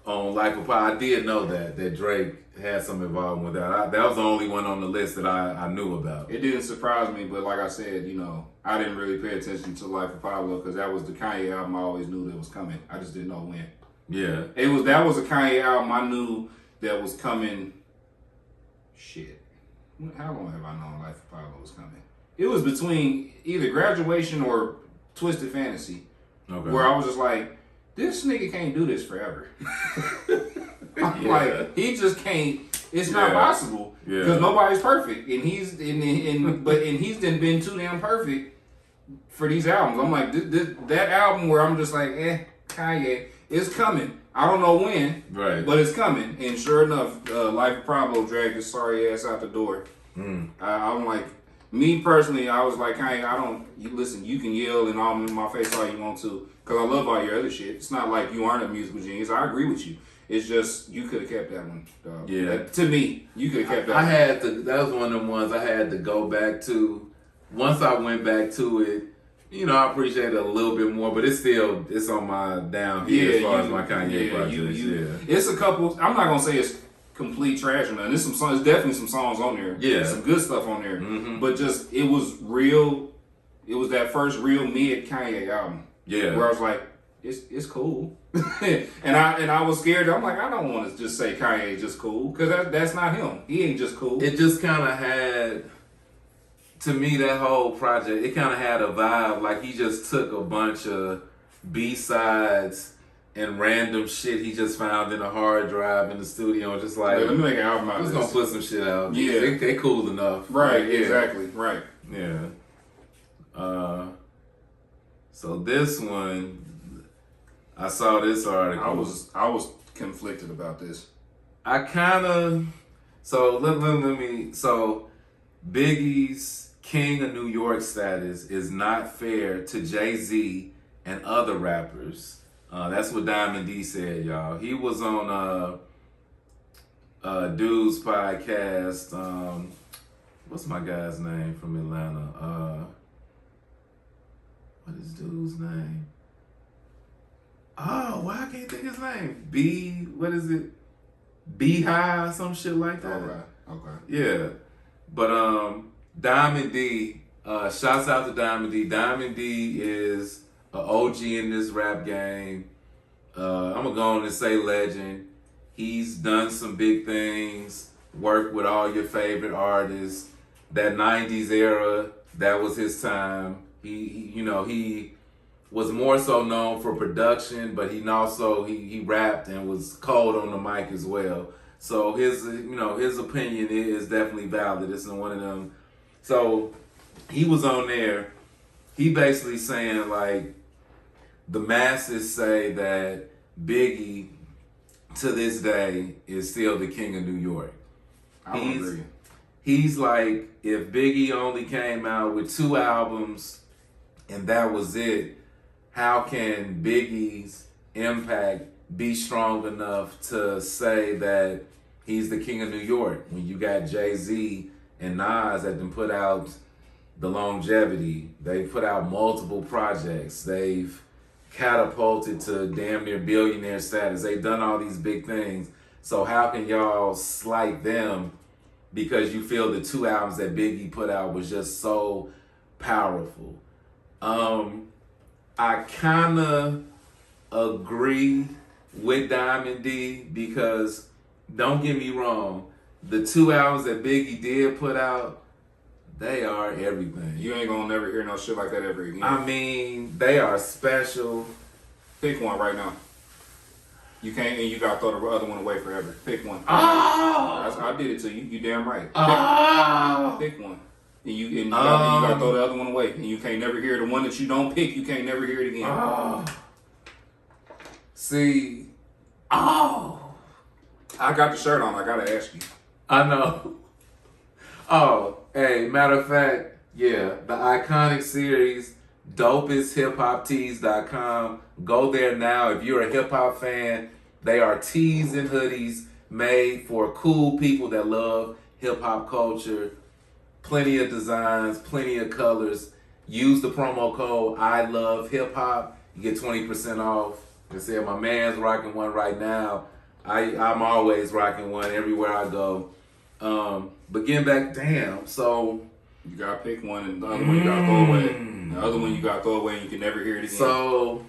on Life of Pi, I did know that Drake had some involvement with that. That was the only one on the list that I knew about. It didn't surprise me, but like I said, I didn't really pay attention to Life of Pablo, because that was the Kanye album I always knew that was coming. I just didn't know when. Yeah. That was a Kanye album I knew that was coming. Shit. How long have I known Life of Pablo was coming? It was between either Graduation or Twisted Fantasy. Okay. Where I was just like, this nigga can't do this forever. I'm like, he just can't. It's not possible, because nobody's perfect, and he's he's been too damn perfect for these albums. I'm like, that album where I'm just like, Kanye, it's coming. I don't know when, right? But it's coming. And sure enough, Life of Pablo dragged his sorry ass out the door. I'm like, me personally, I was like, Kanye, listen, you can yell and all in my face all you want to, because I love all your other shit. It's not like you aren't a musical genius. I agree with you. It's just, you could have kept that one, dog. Yeah. To me, you could have kept that one. That was one of the ones I had to go back to. Once I went back to it, you know, I appreciate it a little bit more, but it's on my down here as far as my Kanye projects. It's a couple. I'm not gonna say it's complete trash or nothing. There's some songs, definitely some songs on there. Yeah, some good stuff on there. Mm-hmm. But just it was real. It was that first real mid Kanye album. Yeah, where I was like, it's cool, and I was scared. I'm like, I don't want to just say Kanye just cool because that's not him. He ain't just cool. It just kind of had. To me, that whole project, it kind of had a vibe like he just took a bunch of B-sides and random shit he just found in a hard drive in the studio, just like, let me make an album out of this. this. Just gonna put some shit out. Yeah. They cool enough. Right, yeah. Exactly, right. Yeah. So this one, I saw this article. I was conflicted about this. I kind of, so let me, so Biggie's King of New York status is not fair to Jay-Z and other rappers. That's what Diamond D said, y'all. He was on Dude's podcast. What's my guy's name from Atlanta? What is Dude's name? Oh, why I can't think his name? What is it? B-High or some shit like that. Okay. Yeah. But Diamond D, shouts out to Diamond D. Diamond D is an OG in this rap game. I'm gonna go on and say legend. He's done some big things, worked with all your favorite artists. That 90s era, that was his time. He was more so known for production, but he rapped and was cold on the mic as well. So his opinion is definitely valid. It's one of them. So he was on there. He basically saying like the masses say that Biggie to this day is still the king of New York. I don't agree. He's like, if Biggie only came out with 2 albums and that was it, how can Biggie's impact be strong enough to say that he's the king of New York when you got Jay-Z and Nas that then put out the longevity? They put out multiple projects. They've catapulted to damn near billionaire status. They've done all these big things. So how can y'all slight them because you feel the 2 albums that Biggie put out was just so powerful? I kind of agree with Diamond D because, don't get me wrong, the 2 albums that Biggie did put out, they are everything. You ain't gonna never hear no shit like that ever again. I mean, they are special. Pick one right now. You can't, and you gotta throw the other one away forever. Pick one. Oh! I did it to you. You damn right. Oh! Pick one. And you gotta throw the other one away. And you can't never hear the one that you don't pick. You can't never hear it again. Oh. See. Oh. I got the shirt on. I gotta ask you. I know. Oh, hey, matter of fact, yeah, the iconic series, dopesthipHoptees.com. Go there now. If you're a hip hop fan, they are tees and hoodies made for cool people that love hip hop culture. Plenty of designs, plenty of colors. Use the promo code I love hip hop. You get 20% off. I said my man's rocking one right now. I'm always rocking one everywhere I go. But getting back, so you gotta pick one, and the other one you gotta throw away. The other one you gotta throw away, and you can never hear it again. So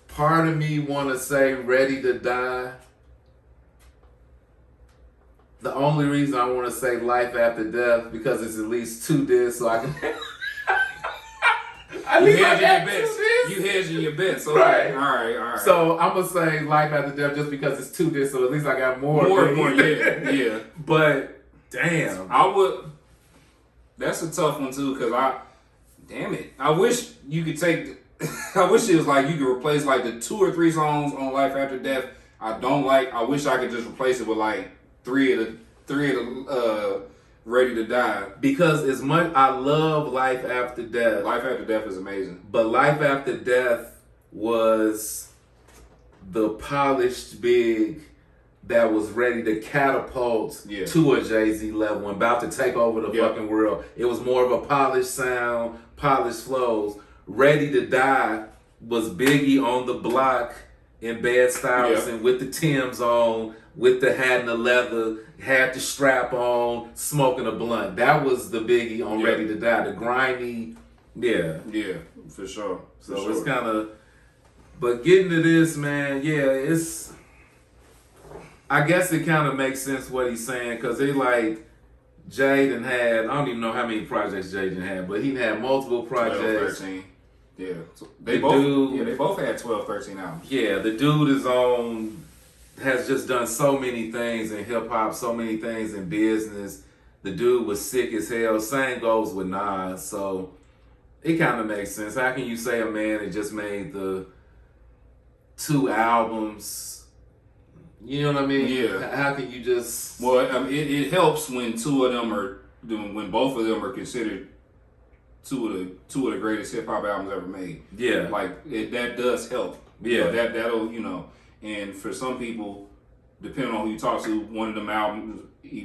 part of me wanna say Ready to Die. The only reason I want to say Life After Death because it's at least 2 discs, so I can. At least I got 2 discs. You hedging your bets, so right? All right. So I'm gonna say Life After Death just because it's 2 discs, so at least I got more. Yeah. But damn, I would. That's a tough one too, cause damn it, I wish you could take. I wish it was like you could replace like the 2 or 3 songs on Life After Death I don't like. I wish I could just replace it with like 3 of the Ready to Die. Because as much I love Life After Death. Life After Death is amazing. But Life After Death was the polished big that was ready to catapult to a Jay-Z level and about to take over the fucking world. It was more of a polished sound, polished flows. Ready to Die was Biggie on the block in Bed-Stuy with the Timbs on, with the hat and the leather, had the strap on, smoking a blunt. That was the Biggie on Ready to Die. The grimy, Yeah, for sure. So it's kind of, but getting to this, man, it's, I guess it kind of makes sense what he's saying, because they like, Jaden had, I don't even know how many projects Jaden had, but he had multiple projects. 12, 13. Yeah. So they both had 12, 13 albums. Yeah, the dude has just done so many things in hip hop, so many things in business. The dude was sick as hell. Same goes with Nas, so it kind of makes sense. How can you say a man that just made the 2 albums? You know what I mean? Yeah. How can you just? Well, it helps when when both of them are considered two of the greatest hip hop albums ever made. Yeah. Like that does help. Yeah. That'll and for some people, depending on who you talk to, one of them albums,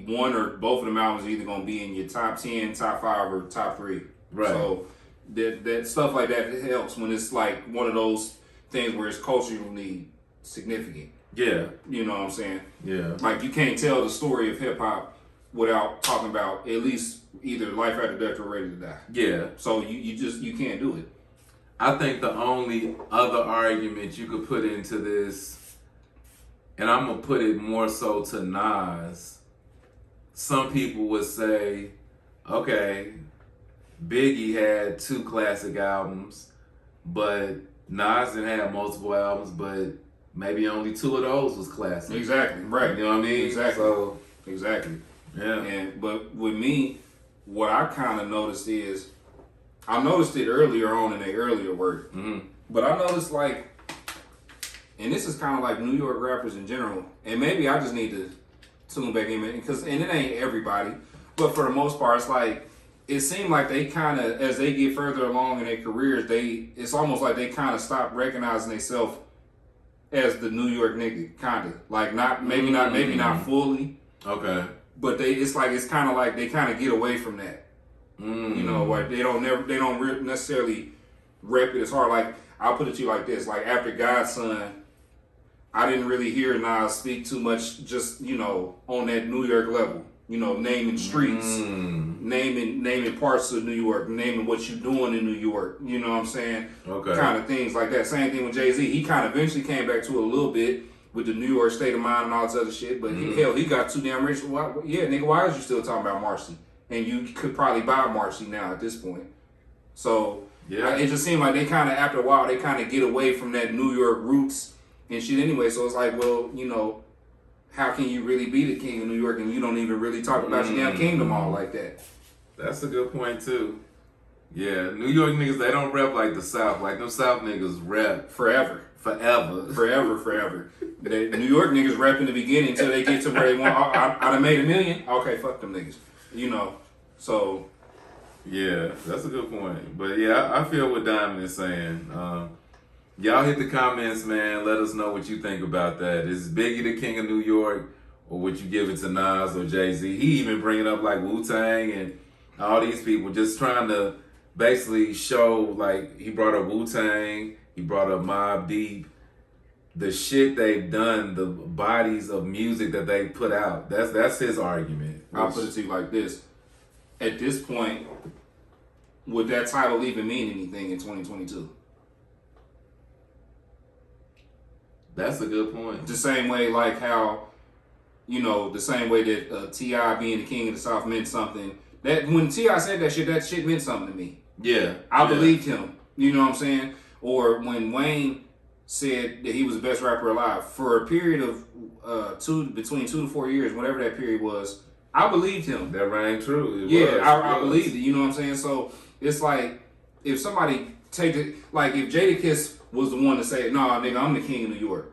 one or both of them albums are either gonna be in your top 10, top 5, or top 3. Right. So that stuff like that helps when it's like one of those things where it's culturally significant. Yeah. You know what I'm saying? Yeah. Like you can't tell the story of hip hop without talking about at least either Life After Death or Ready to Die. Yeah. So you can't do it. I think the only other argument you could put into this, and I'm gonna put it more so to Nas, some people would say, okay, Biggie had 2 classic albums, but Nas didn't have multiple albums, but maybe only 2 of those was classic. Exactly. Right. You know what I mean? Exactly. So, exactly. Yeah. But with me, what I kind of noticed is, I noticed it earlier on in their earlier work, but I noticed like, and this is kind of like New York rappers in general, and maybe I just need to tune back in, and it ain't everybody, but for the most part, it's like, it seemed like they kind of, as they get further along in their careers, it's almost like they kind of stop recognizing themselves as the New York nigga, kind of like maybe not fully, okay, but it's kind of like they kind of get away from that. You know, like they don't necessarily rep it as hard. Like I'll put it to you like this: like after Godson, I didn't really hear Nas speak too much, just on that New York level. Naming streets, naming parts of New York, naming what you're doing in New York. You know what I'm saying? Okay. Kind of things like that. Same thing with Jay-Z. He kind of eventually came back to it a little bit with the New York state of mind and all this other shit. But he got too damn rich. Nigga, why is you still talking about Marcy? And you could probably buy Marcy now at this point. So it just seemed like they kind of, after a while, they kind of get away from that New York roots and shit anyway. So it's like, well, how can you really be the king of New York and you don't even really talk about your damn kingdom all like that? That's a good point too. Yeah, New York niggas, they don't rep like the South. Like them South niggas rep forever. The New York niggas rep in the beginning until they get to where they want. I done made $1 million. Okay, fuck them niggas. So. Yeah, that's a good point. But yeah, I feel what Diamond is saying. Y'all hit the comments, man. Let us know what you think about that. Is Biggie the king of New York, or would you give it to Nas or Jay-Z? He even bringing up like Wu-Tang and all these people, just trying to basically show, like, he brought up Wu-Tang, he brought up Mobb Deep, the shit they've done, the bodies of music that they put out. That's his argument. I'll put it to you like this. At this point, would that title even mean anything in 2022? That's a good point. The same way, like how, the same way that T.I. being the king of the South meant something. That when T.I. said that shit meant something to me. Yeah. I believed him. You know what I'm saying? Or when Wayne said that he was the best rapper alive, for a period of between 2 to 4 years, whatever that period was, I believed him. That rang true. I believed it. You know what I'm saying? So it's like, if somebody like if Jadakiss was the one to say, "Nah, nigga, I'm the king of New York."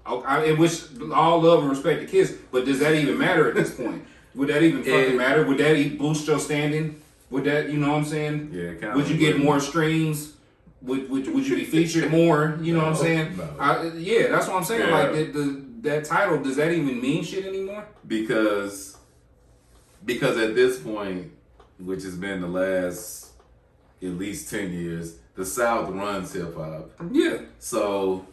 In which all love and respect to Kiss, but does that even matter at this point? Would that even fucking matter? Would that boost your standing? Would that, you know what I'm saying? Yeah, kind of. Would you get more streams? Would you be featured more? You know what I'm saying? No. That's what I'm saying. Yeah. Like that title, does that even mean shit anymore? Because at this point, which has been the last at least 10 years, the South runs hip hop. Yeah. So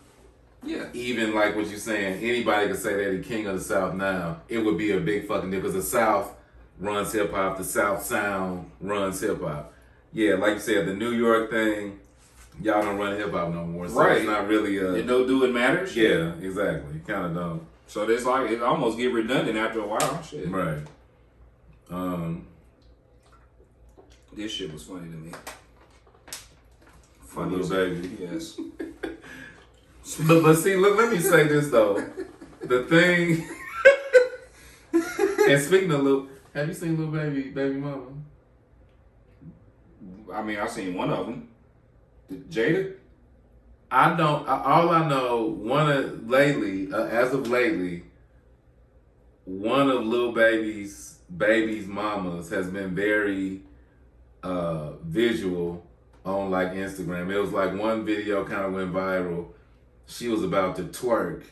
yeah, even like what you're saying, anybody could say they're the king of the South now. It would be a big fucking deal because the South runs hip hop. The South sound runs hip hop. Yeah, like you said, the New York thing, y'all don't run hip hop no more. So right. It's not really a. It don't do it matters. Yeah, exactly. Kind of don't. So it's like it almost get redundant after a while. Shit. Right. This shit was funny to me. Funny little baby. Yes. but see, look. Let me say this though. The thing. And speaking of little, have you seen Little Baby Mama? I mean, I've seen one of them. Jada? I don't. All I know, as of lately, one of Lil Baby's mamas has been very visual on like Instagram. It was like one video kind of went viral. She was about to twerk,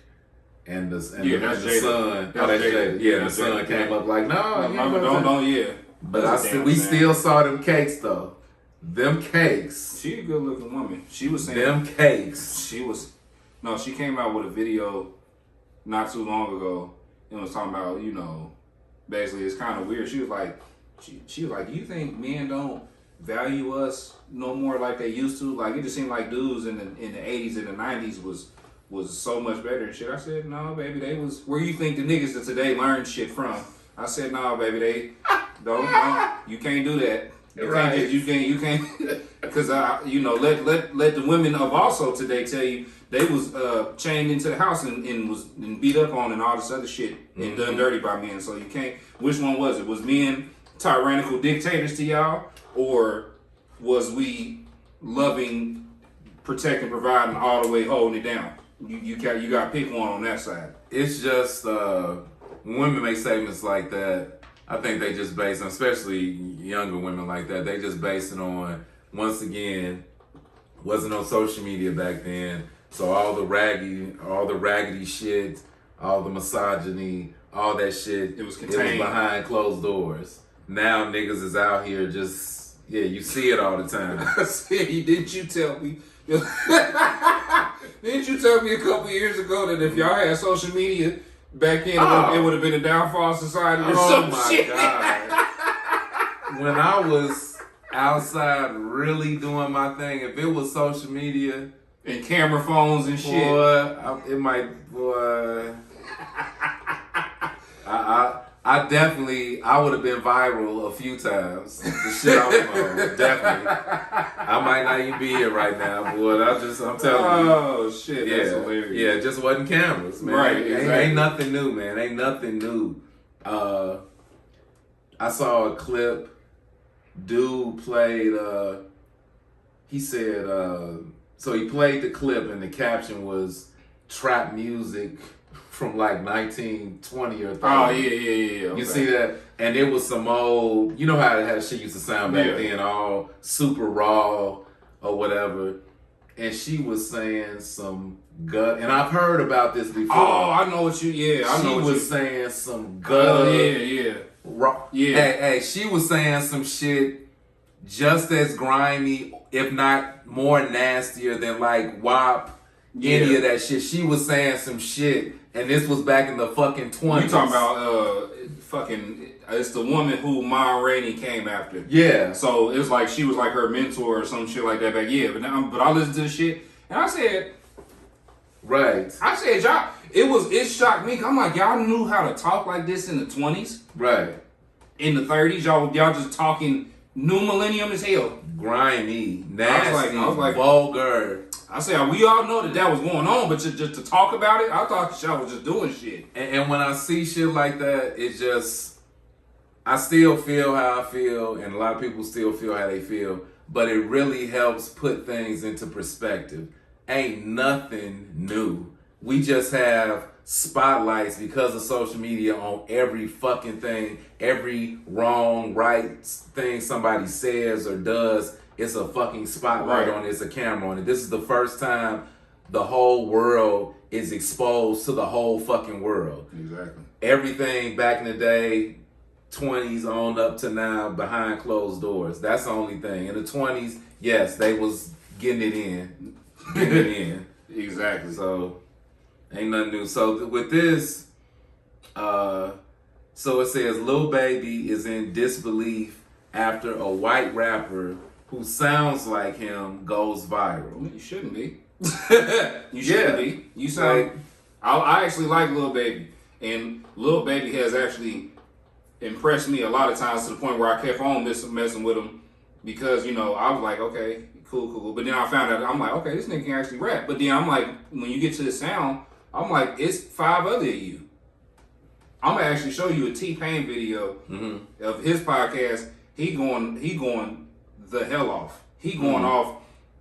and the son. Yeah, that's Jada. Yeah, the son came up like, no, yeah. But we still saw them cakes though. Them cakes. She a good looking woman. She was saying them cakes. She came out with a video not too long ago and was talking about, basically it's kind of weird. She was like, she was like, you think men don't value us no more like they used to? Like it just seemed like dudes in the 80s and the 90s was so much better and shit. I said, no, baby, they was where you think the niggas that today learn shit from. I said, no, baby, they don't you can't do that. You can't, because let the women of also today tell you they was chained into the house and was beat up on and all this other shit and done dirty by men. So you can't. Which one was it? Was men tyrannical dictators to y'all, or was we loving, protecting, providing all the way, holding it down? You got to pick one on that side. It's just when women make statements like that. I think they just base on, especially younger women like that, they just base it on, once again, wasn't on social media back then, so all the raggedy shit, all the misogyny, all that shit, it was contained. It was behind closed doors. Now niggas is out here just, you see it all the time. Didn't you tell me? Didn't you tell me a couple years ago that if y'all had social media back in, it would have been a downfall society or some shit. Oh my God. When I was outside really doing my thing, if it was social media and camera phones and shit, I would have been viral a few times. The shit I was on, definitely. I might not even be here right now, boy. I'm telling you. Oh shit, that's hilarious. Yeah, it just wasn't cameras, man. Right, exactly. Ain't nothing new, man. Ain't nothing new. I saw a clip. Dude played. He said. So he played the clip, and the caption was "trap music." From like 1920 or 30. Oh, yeah. Okay. You see that? And it was some old, you know how shit used to sound back then, all super raw or whatever. And she was saying some gut, and I've heard about this before. Oh, I know what you, I know what was saying some gut. Raw. Yeah. Hey, she was saying some shit just as grimy, if not more nastier than like WAP, any of that shit. She was saying some shit. And this was back in the fucking 20s. You talking about it's the woman who Ma Rainey came after. Yeah. So it was like she was like her mentor or some shit like that back. Yeah, but I listened to the shit and I said, right. I said, y'all, it shocked me. I'm like, y'all knew how to talk like this in the 20s, right? In the 30s, y'all just talking new millennium as hell, grimy, nasty, I was like, vulgar. I said, we all know that was going on, but just to talk about it, I thought y'all was just doing shit. And when I see shit like that, it just, I still feel how I feel, and a lot of people still feel how they feel, but it really helps put things into perspective. Ain't nothing new. We just have spotlights because of social media on every fucking thing, every wrong, right thing somebody says or does. It's a fucking spotlight on it. It's a camera on it. This is the first time the whole world is exposed to the whole fucking world. Exactly. Everything back in the day, 20s on up to now, behind closed doors. That's the only thing. In the 20s, yes, they was getting it in. Getting it in. Exactly. So, ain't nothing new. So, with this, so it says, Lil Baby is in disbelief after a white rapper who sounds like him goes viral. You shouldn't be. You shouldn't be. You sound. Like, I actually like Lil Baby, and Lil Baby has actually impressed me a lot of times to the point where I kept on messing with him because, you know, I was like, okay, cool. But then I found out, I'm like, okay, this nigga can actually rap. But then I'm like, when you get to the sound, I'm like, it's 5 other of you. I'm gonna actually show you a T-Pain video of his podcast. He going the hell off. He going off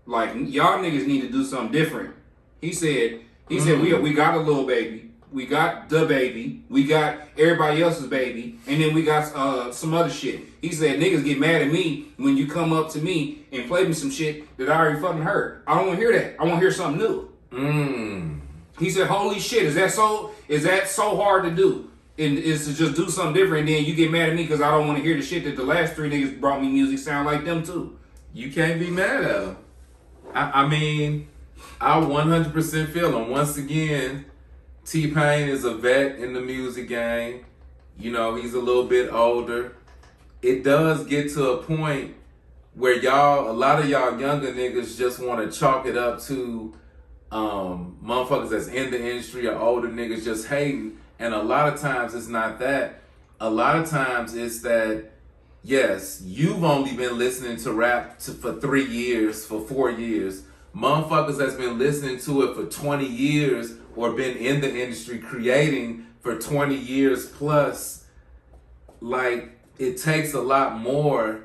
like, y'all niggas need to do something different. He said we got a Lil Baby. We got the baby. We got everybody else's baby. And then we got some other shit. He said, niggas get mad at me when you come up to me and play me some shit that I already fucking heard. I don't want to hear that. I want to hear something new. He said, holy shit, is that so hard to do? And is to just do something different, and then you get mad at me because I don't want to hear the shit that the last 3 niggas brought me music sound like them too. You can't be mad at them. I mean, I 100% feel them. Once again, T-Pain is a vet in the music game. You know, he's a little bit older. It does get to a point where a lot of y'all younger niggas just want to chalk it up to motherfuckers that's in the industry or older niggas just hating. And a lot of times it's not that. A lot of times it's that, yes, you've only been listening to rap for 3 years, for 4 years. Motherfuckers that's been listening to it for 20 years or been in the industry creating for 20 years plus, like, it takes a lot more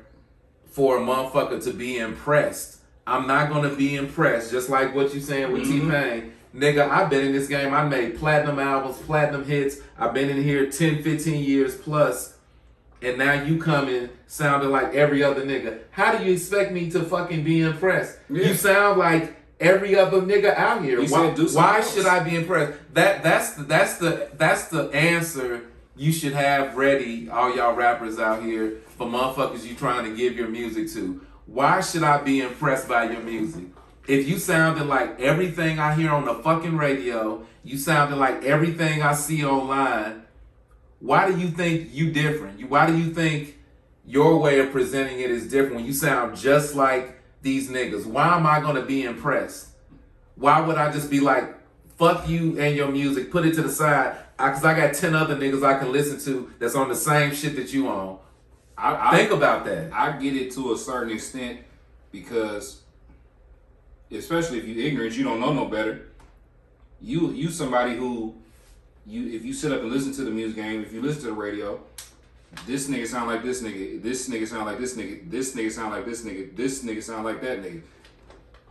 for a motherfucker to be impressed. I'm not going to be impressed, just like what you saying with T-Pain. Nigga, I've been in this game. I made platinum albums, platinum hits. I've been in here 10, 15 years plus. And now you coming sounding like every other nigga. How do you expect me to fucking be impressed? Yeah. You sound like every other nigga out here. Why should I be impressed? That's the answer you should have ready, all y'all rappers out here, for motherfuckers you trying to give your music to. Why should I be impressed by your music? If you sounded like everything I hear on the fucking radio, you sounded like everything I see online, why do you think you different? Why do you think your way of presenting it is different when you sound just like these niggas? Why am I gonna be impressed? Why would I just be like, fuck you and your music, put it to the side, because I got 10 other niggas I can listen to that's on the same shit that you on? Think about that. I get it to a certain extent because, especially if you're ignorant, you don't know no better. You somebody who, if you sit up and listen to the music game, if you listen to the radio, this nigga sound like this nigga sound like this nigga sound like this nigga sound like that nigga.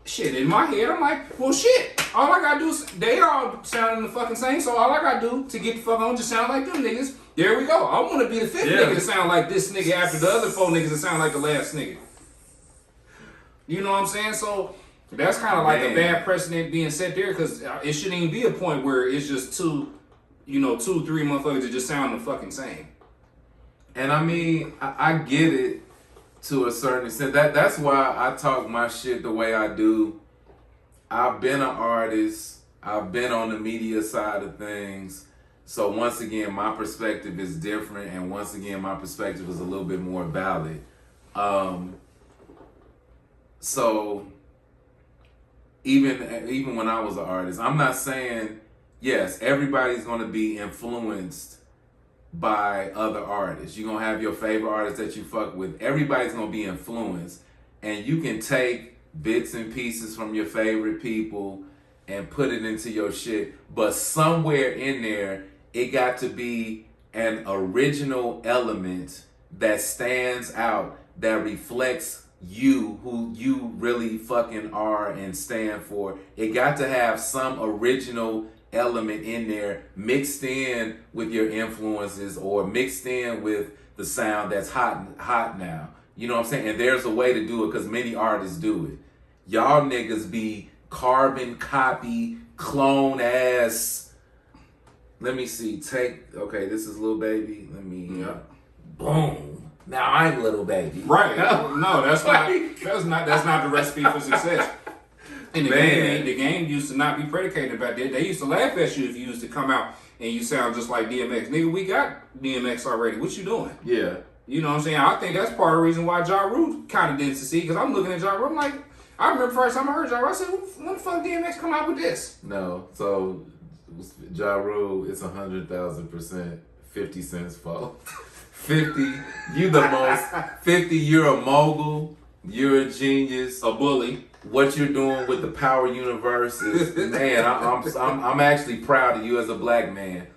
Shit, in my head, I'm like, well shit, all I gotta do is, they all sounding the fucking same, so all I gotta do to get the fuck on just sound like them niggas. There we go. I wanna be the 5th nigga to sound like this nigga after the other 4 niggas that sound like the last nigga. You know what I'm saying? So, that's kind of like a bad precedent being set there, because it shouldn't even be a point where it's just 2, 3 motherfuckers that just sound the fucking same. And I mean, I get it to a certain extent. That's why I talk my shit the way I do. I've been an artist. I've been on the media side of things. So once again, my perspective is different, and once again, my perspective is a little bit more valid. So even when I was an artist, I'm not saying, yes, everybody's going to be influenced by other artists. You're going to have your favorite artists that you fuck with. Everybody's going to be influenced. And you can take bits and pieces from your favorite people and put it into your shit. But somewhere in there, it got to be an original element that stands out, that reflects you, who you really fucking are and stand for. It got to have some original element in there mixed in with your influences or mixed in with the sound that's hot now. You know what I'm saying? And there's a way to do it, because many artists do it. Y'all niggas be carbon copy, clone ass. Let me see. Okay, this is Lil Baby. Let me. Boom. Now I'm Little Baby. Right. No, that's not the recipe for success. And the game used to not be predicated about that. They used to laugh at you if you used to come out and you sound just like DMX. Nigga, we got DMX already. What you doing? Yeah. You know what I'm saying? I think that's part of the reason why Ja Rule kind of didn't succeed. Because I'm looking at Ja Rule, I'm like, I remember first time I heard Ja Rule, I said, when the fuck DMX come out with this? No. So, Ja Rule, it's 100,000% 50 Cent's fault. 50, you the most. 50, you're a mogul. You're a genius. A bully. What you're doing with the power universe is, man, I'm actually proud of you as a black man.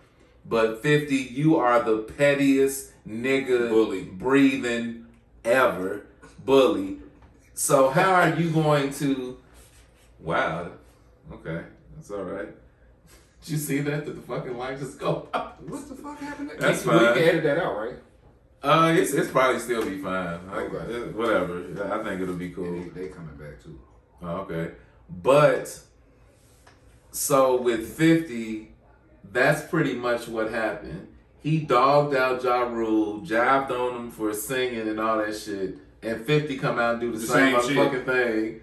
But 50, you are the pettiest nigga bully breathing ever. Bully. So how are you going to? Wow. Okay, that's all right. Did you see that? Did the fucking light just go up? What the fuck happened? That's fine. We can edit that out, right? It's probably still be fine. Okay. Whatever. I think it'll be cool. They coming back too. Oh, okay. But so with 50, that's pretty much what happened. He dogged out Ja Rule, jived on him for singing and all that shit, and 50 come out and do the same motherfucking thing.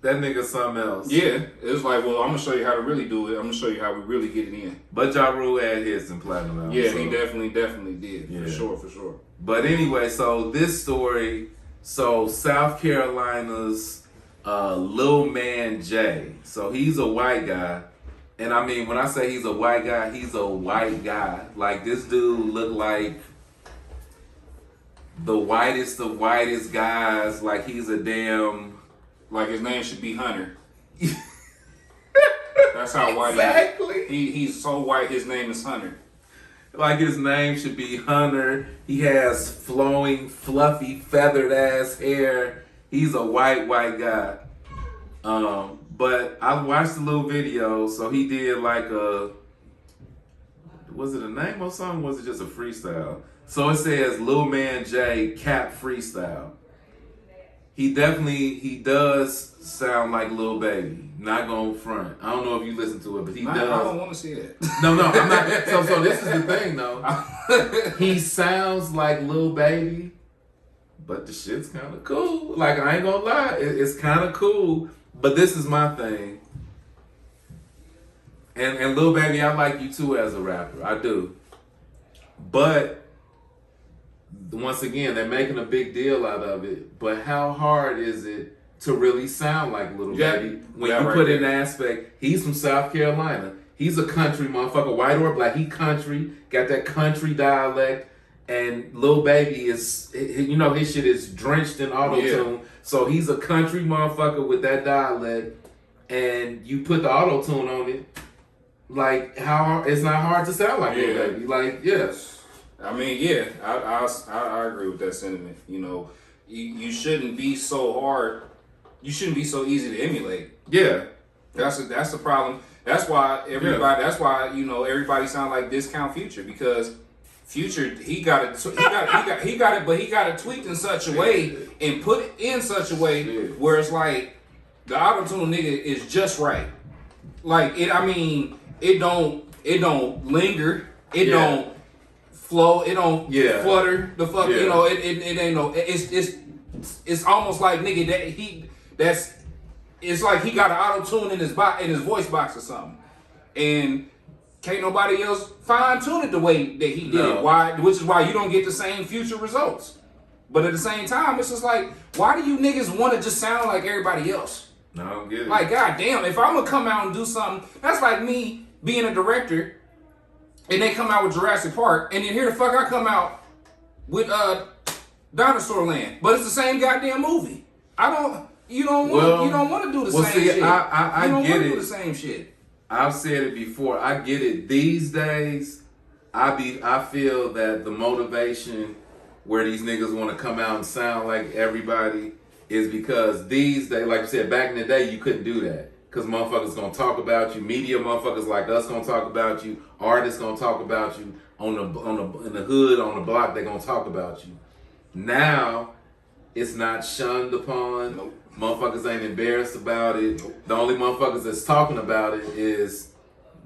That nigga's something else. Yeah, it was like, well, I'm gonna show you how to really do it. I'm gonna show you how we really get it in. But Ja Rule had hits and platinum albums. Yeah, so. He definitely did. Yeah. For sure. But anyway, so this story, South Carolina's Lil Man Jay. So he's a white guy. And I mean, when I say he's a white guy, he's a white guy. Like, this dude looked like the whitest of whitest guys. Like, he's a damn... Like, his name should be Hunter. That's how white exactly. he is. He's so white, his name is Hunter. Like, his name should be Hunter. He has flowing, fluffy, feathered ass hair. He's a white guy. But I watched a little video. So he did like was it a name or something? Was it just a freestyle? So it says Lil Man Jay Cap Freestyle. He does sound like Lil Baby. Not going front. I don't know if you listen to it, but he does. I don't want to see it. No, I'm not. So this is the thing though. He sounds like Lil Baby, but the shit's kind of cool. Like, I ain't gonna lie, it's kind of cool. But this is my thing. And Lil Baby, I like you too as a rapper. I do. But once again, they're making a big deal out of it. But how hard is it to really sound like Lil Baby when you put in the aspect? He's from South Carolina. He's a country motherfucker, white or black. He country, got that country dialect. And Lil Baby is, his shit is drenched in auto-tune. Yeah. So he's a country motherfucker with that dialect. And you put the auto-tune on it. Like, it's not hard to sound like Lil Baby. Like, yes. I mean, yeah, I agree with that sentiment. You shouldn't be so hard. You shouldn't be so easy to emulate. Yeah, that's the problem. That's why everybody. Yeah. That's why everybody sound like Discount Future, because Future he got it, but he got it tweaked in such a way and put it in such a way where it's like the auto-tune nigga is just right. Like it. I mean, it don't linger. It don't flow, it don't flutter the fuck, it ain't no, it's almost like nigga it's like he got an auto-tune in his voice box or something, and can't nobody else fine tune it the way that he did it. Why? Which is why you don't get the same Future results. But at the same time, it's just like, why do you niggas want to just sound like everybody else? No, I don't get it. Like, goddamn, if I'm gonna come out and do something, that's like me being a director. And they come out with Jurassic Park, and then here the fuck I come out with Dinosaur Land, but it's the same goddamn movie. You don't want to do the same shit. I you don't get want it. to do the same shit. I've said it before. I get it. These days, I feel that the motivation where these niggas want to come out and sound like everybody is because these days, like you said, back in the day, you couldn't do that. Because motherfuckers gonna talk about you, media motherfuckers like us gonna talk about you, artists gonna talk about you, in the hood, on the block, they gonna talk about you. Now, it's not shunned upon. Nope. Motherfuckers ain't embarrassed about it. The only motherfuckers that's talking about it is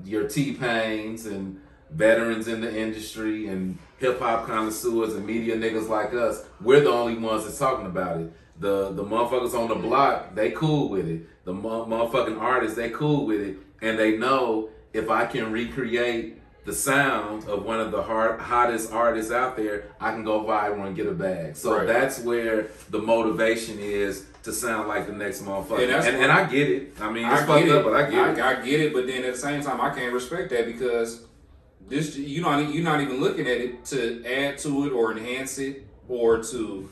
your T-Pains and veterans in the industry and hip-hop connoisseurs and media niggas like us. We're the only ones that's talking about it. The motherfuckers on the block, they cool with it. The motherfucking artists, they cool with it. And they know if I can recreate the sound of one of the hottest artists out there, I can go viral and get a bag. So that's where the motivation is to sound like the next motherfucker. And I get it. I mean, it's fucked up, but I get it. I get it, but then at the same time, I can't respect that because this, you're not even looking at it to add to it or enhance it or to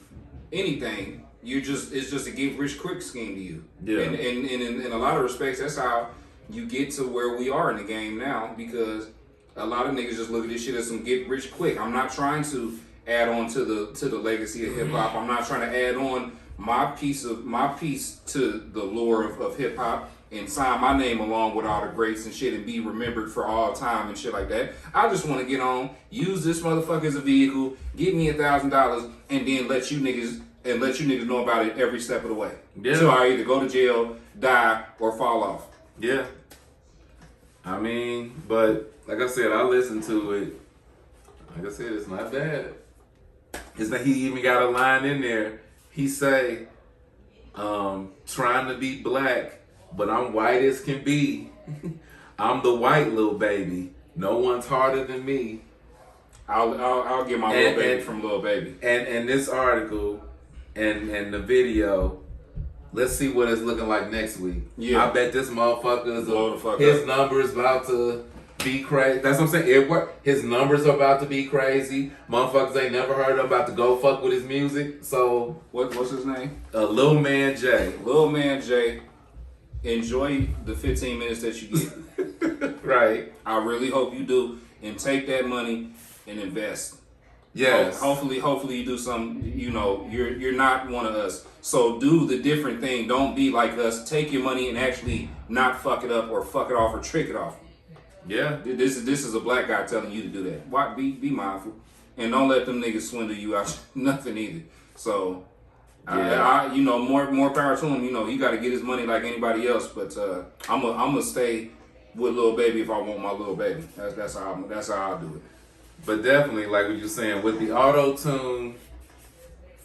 anything. It's just a get rich quick scheme to you. Yeah. And in a lot of respects, that's how you get to where we are in the game now, because a lot of niggas just look at this shit as some get rich quick. I'm not trying to add on to the legacy of hip hop. I'm not trying to add on my piece to the lore of hip hop and sign my name along with all the greats and shit and be remembered for all time and shit like that. I just want to get on, use this motherfucker as a vehicle, give me $1,000, and then let you niggas know about it every step of the way. Yeah. So I either go to jail, die, or fall off. Yeah. I mean, but like I said, I listened to it. Like I said, it's not bad. It's that he even got a line in there. He say, trying to be black, but I'm white as can be. I'm the white little baby. No one's harder than me. I'll get my little baby from Lil Baby. And this article and the video, let's see what it's looking like next week. Yeah. I bet this motherfucker his numbers about to be crazy. That's what I'm saying. His numbers are about to be crazy. Motherfuckers ain't never heard of about to go fuck with his music. So what's his name? Lil Man J. Lil Man J. Enjoy the 15 minutes that you get. Right. I really hope you do, and take that money and invest. Yes. Hopefully you do something. You know, you're not one of us. So do the different thing. Don't be like us. Take your money and actually not fuck it up or fuck it off or trick it off. Yeah. This is a black guy telling you to do that. Why be mindful, and don't let them niggas swindle you out nothing either. So, yeah. More power to him. You know, he got to get his money like anybody else. But I'm gonna stay with Lil Baby if I want my Lil Baby. That's how I'll do it. But definitely, like what you're saying, with the auto-tune,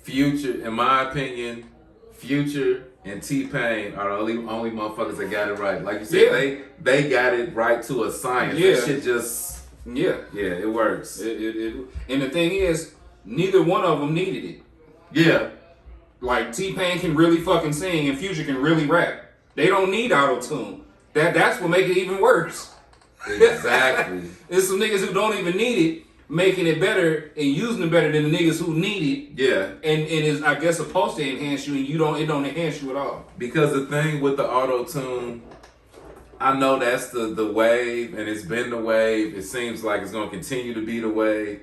Future, in my opinion, Future and T-Pain are the only motherfuckers that got it right. Like you said, they got it right to a science. Yeah. That shit just... Yeah, it works. And the thing is, neither one of them needed it. Yeah. Like, T-Pain can really fucking sing and Future can really rap. They don't need auto-tune. That's what make it even worse. Exactly. There's some niggas who don't even need it, making it better and using it better than the niggas who need it. Yeah. And is, I guess, supposed to enhance you, and it don't enhance you at all. Because the thing with the auto-tune, I know that's the wave, and it's been the wave. It seems like it's going to continue to be the wave.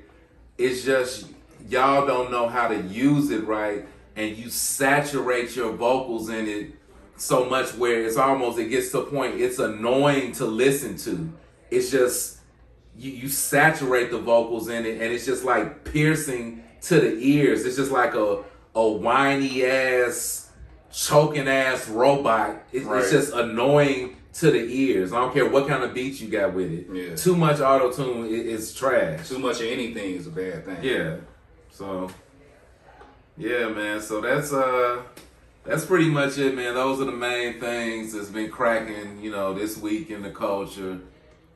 It's just y'all don't know how to use it right, and you saturate your vocals in it so much where it gets to a point it's annoying to listen to. It's just you saturate the vocals in it, and it's just like piercing to the ears. It's just like a whiny ass, choking ass robot. It's just annoying to the ears. I don't care what kind of beat you got with it. Yeah. Too much auto-tune is trash. Too much of anything is a bad thing. Yeah. So yeah, man. So that's pretty much it, man. Those are the main things that's been cracking, this week in the culture.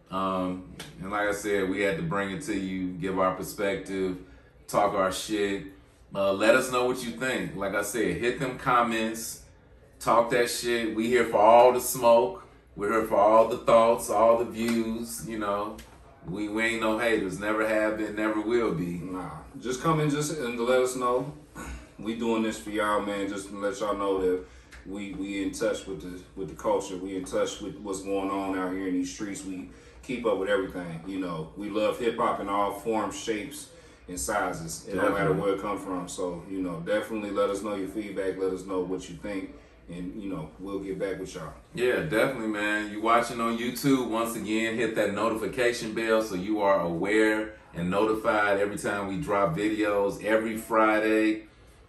And like I said, we had to bring it to you, give our perspective, talk our shit. Let us know what you think. Like I said, hit them comments, talk that shit. We here for all the smoke. We're here for all the thoughts, all the views. We ain't no haters. Never have been, never will be. Nah, just come in and let us know. We doing this for y'all, man. Just to let y'all know that we in touch with the culture. We in touch with what's going on out here in these streets. We keep up with everything. We love hip hop in all forms, shapes, and sizes. It don't matter where it come from. So definitely let us know your feedback. Let us know what you think, and we'll get back with y'all. Yeah, definitely, man. You watching on YouTube? Once again, hit that notification bell so you are aware and notified every time we drop videos. Every Friday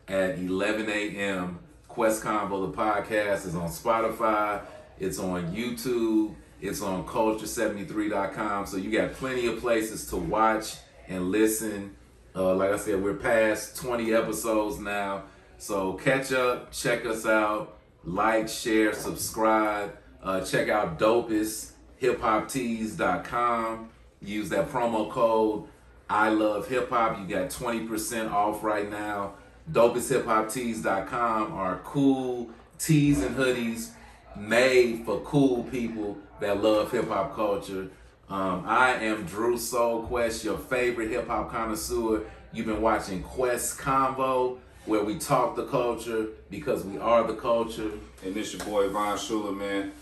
at 11 a.m. Quest Convo, the podcast, is on Spotify. It's on YouTube. It's on culture73.com. So you got plenty of places to watch and listen. Like I said, we're past 20 episodes now. So catch up, check us out, like, share, subscribe. Check out dopesthip-hop-tees.com. Use that promo code I love hip hop. You got 20% off right now. Dopesthip-hop-tees.com are cool tees and hoodies made for cool people that love hip hop culture. I am Drew Soul Quest, your favorite hip hop connoisseur. You've been watching Quest Convo, where we talk the culture because we are the culture. And this your boy Von Schuler, man.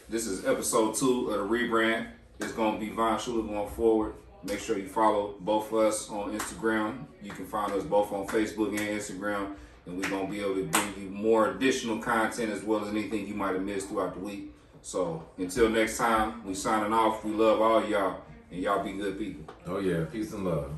This is episode 2 of the rebrand. It's gonna be Von Schuler going forward. Make sure you follow both of us on Instagram. You can find us both on Facebook and Instagram. And we're going to be able to bring you more additional content as well as anything you might have missed throughout the week. So until next time, we signing off. We love all y'all. And y'all be good people. Oh yeah, peace and love.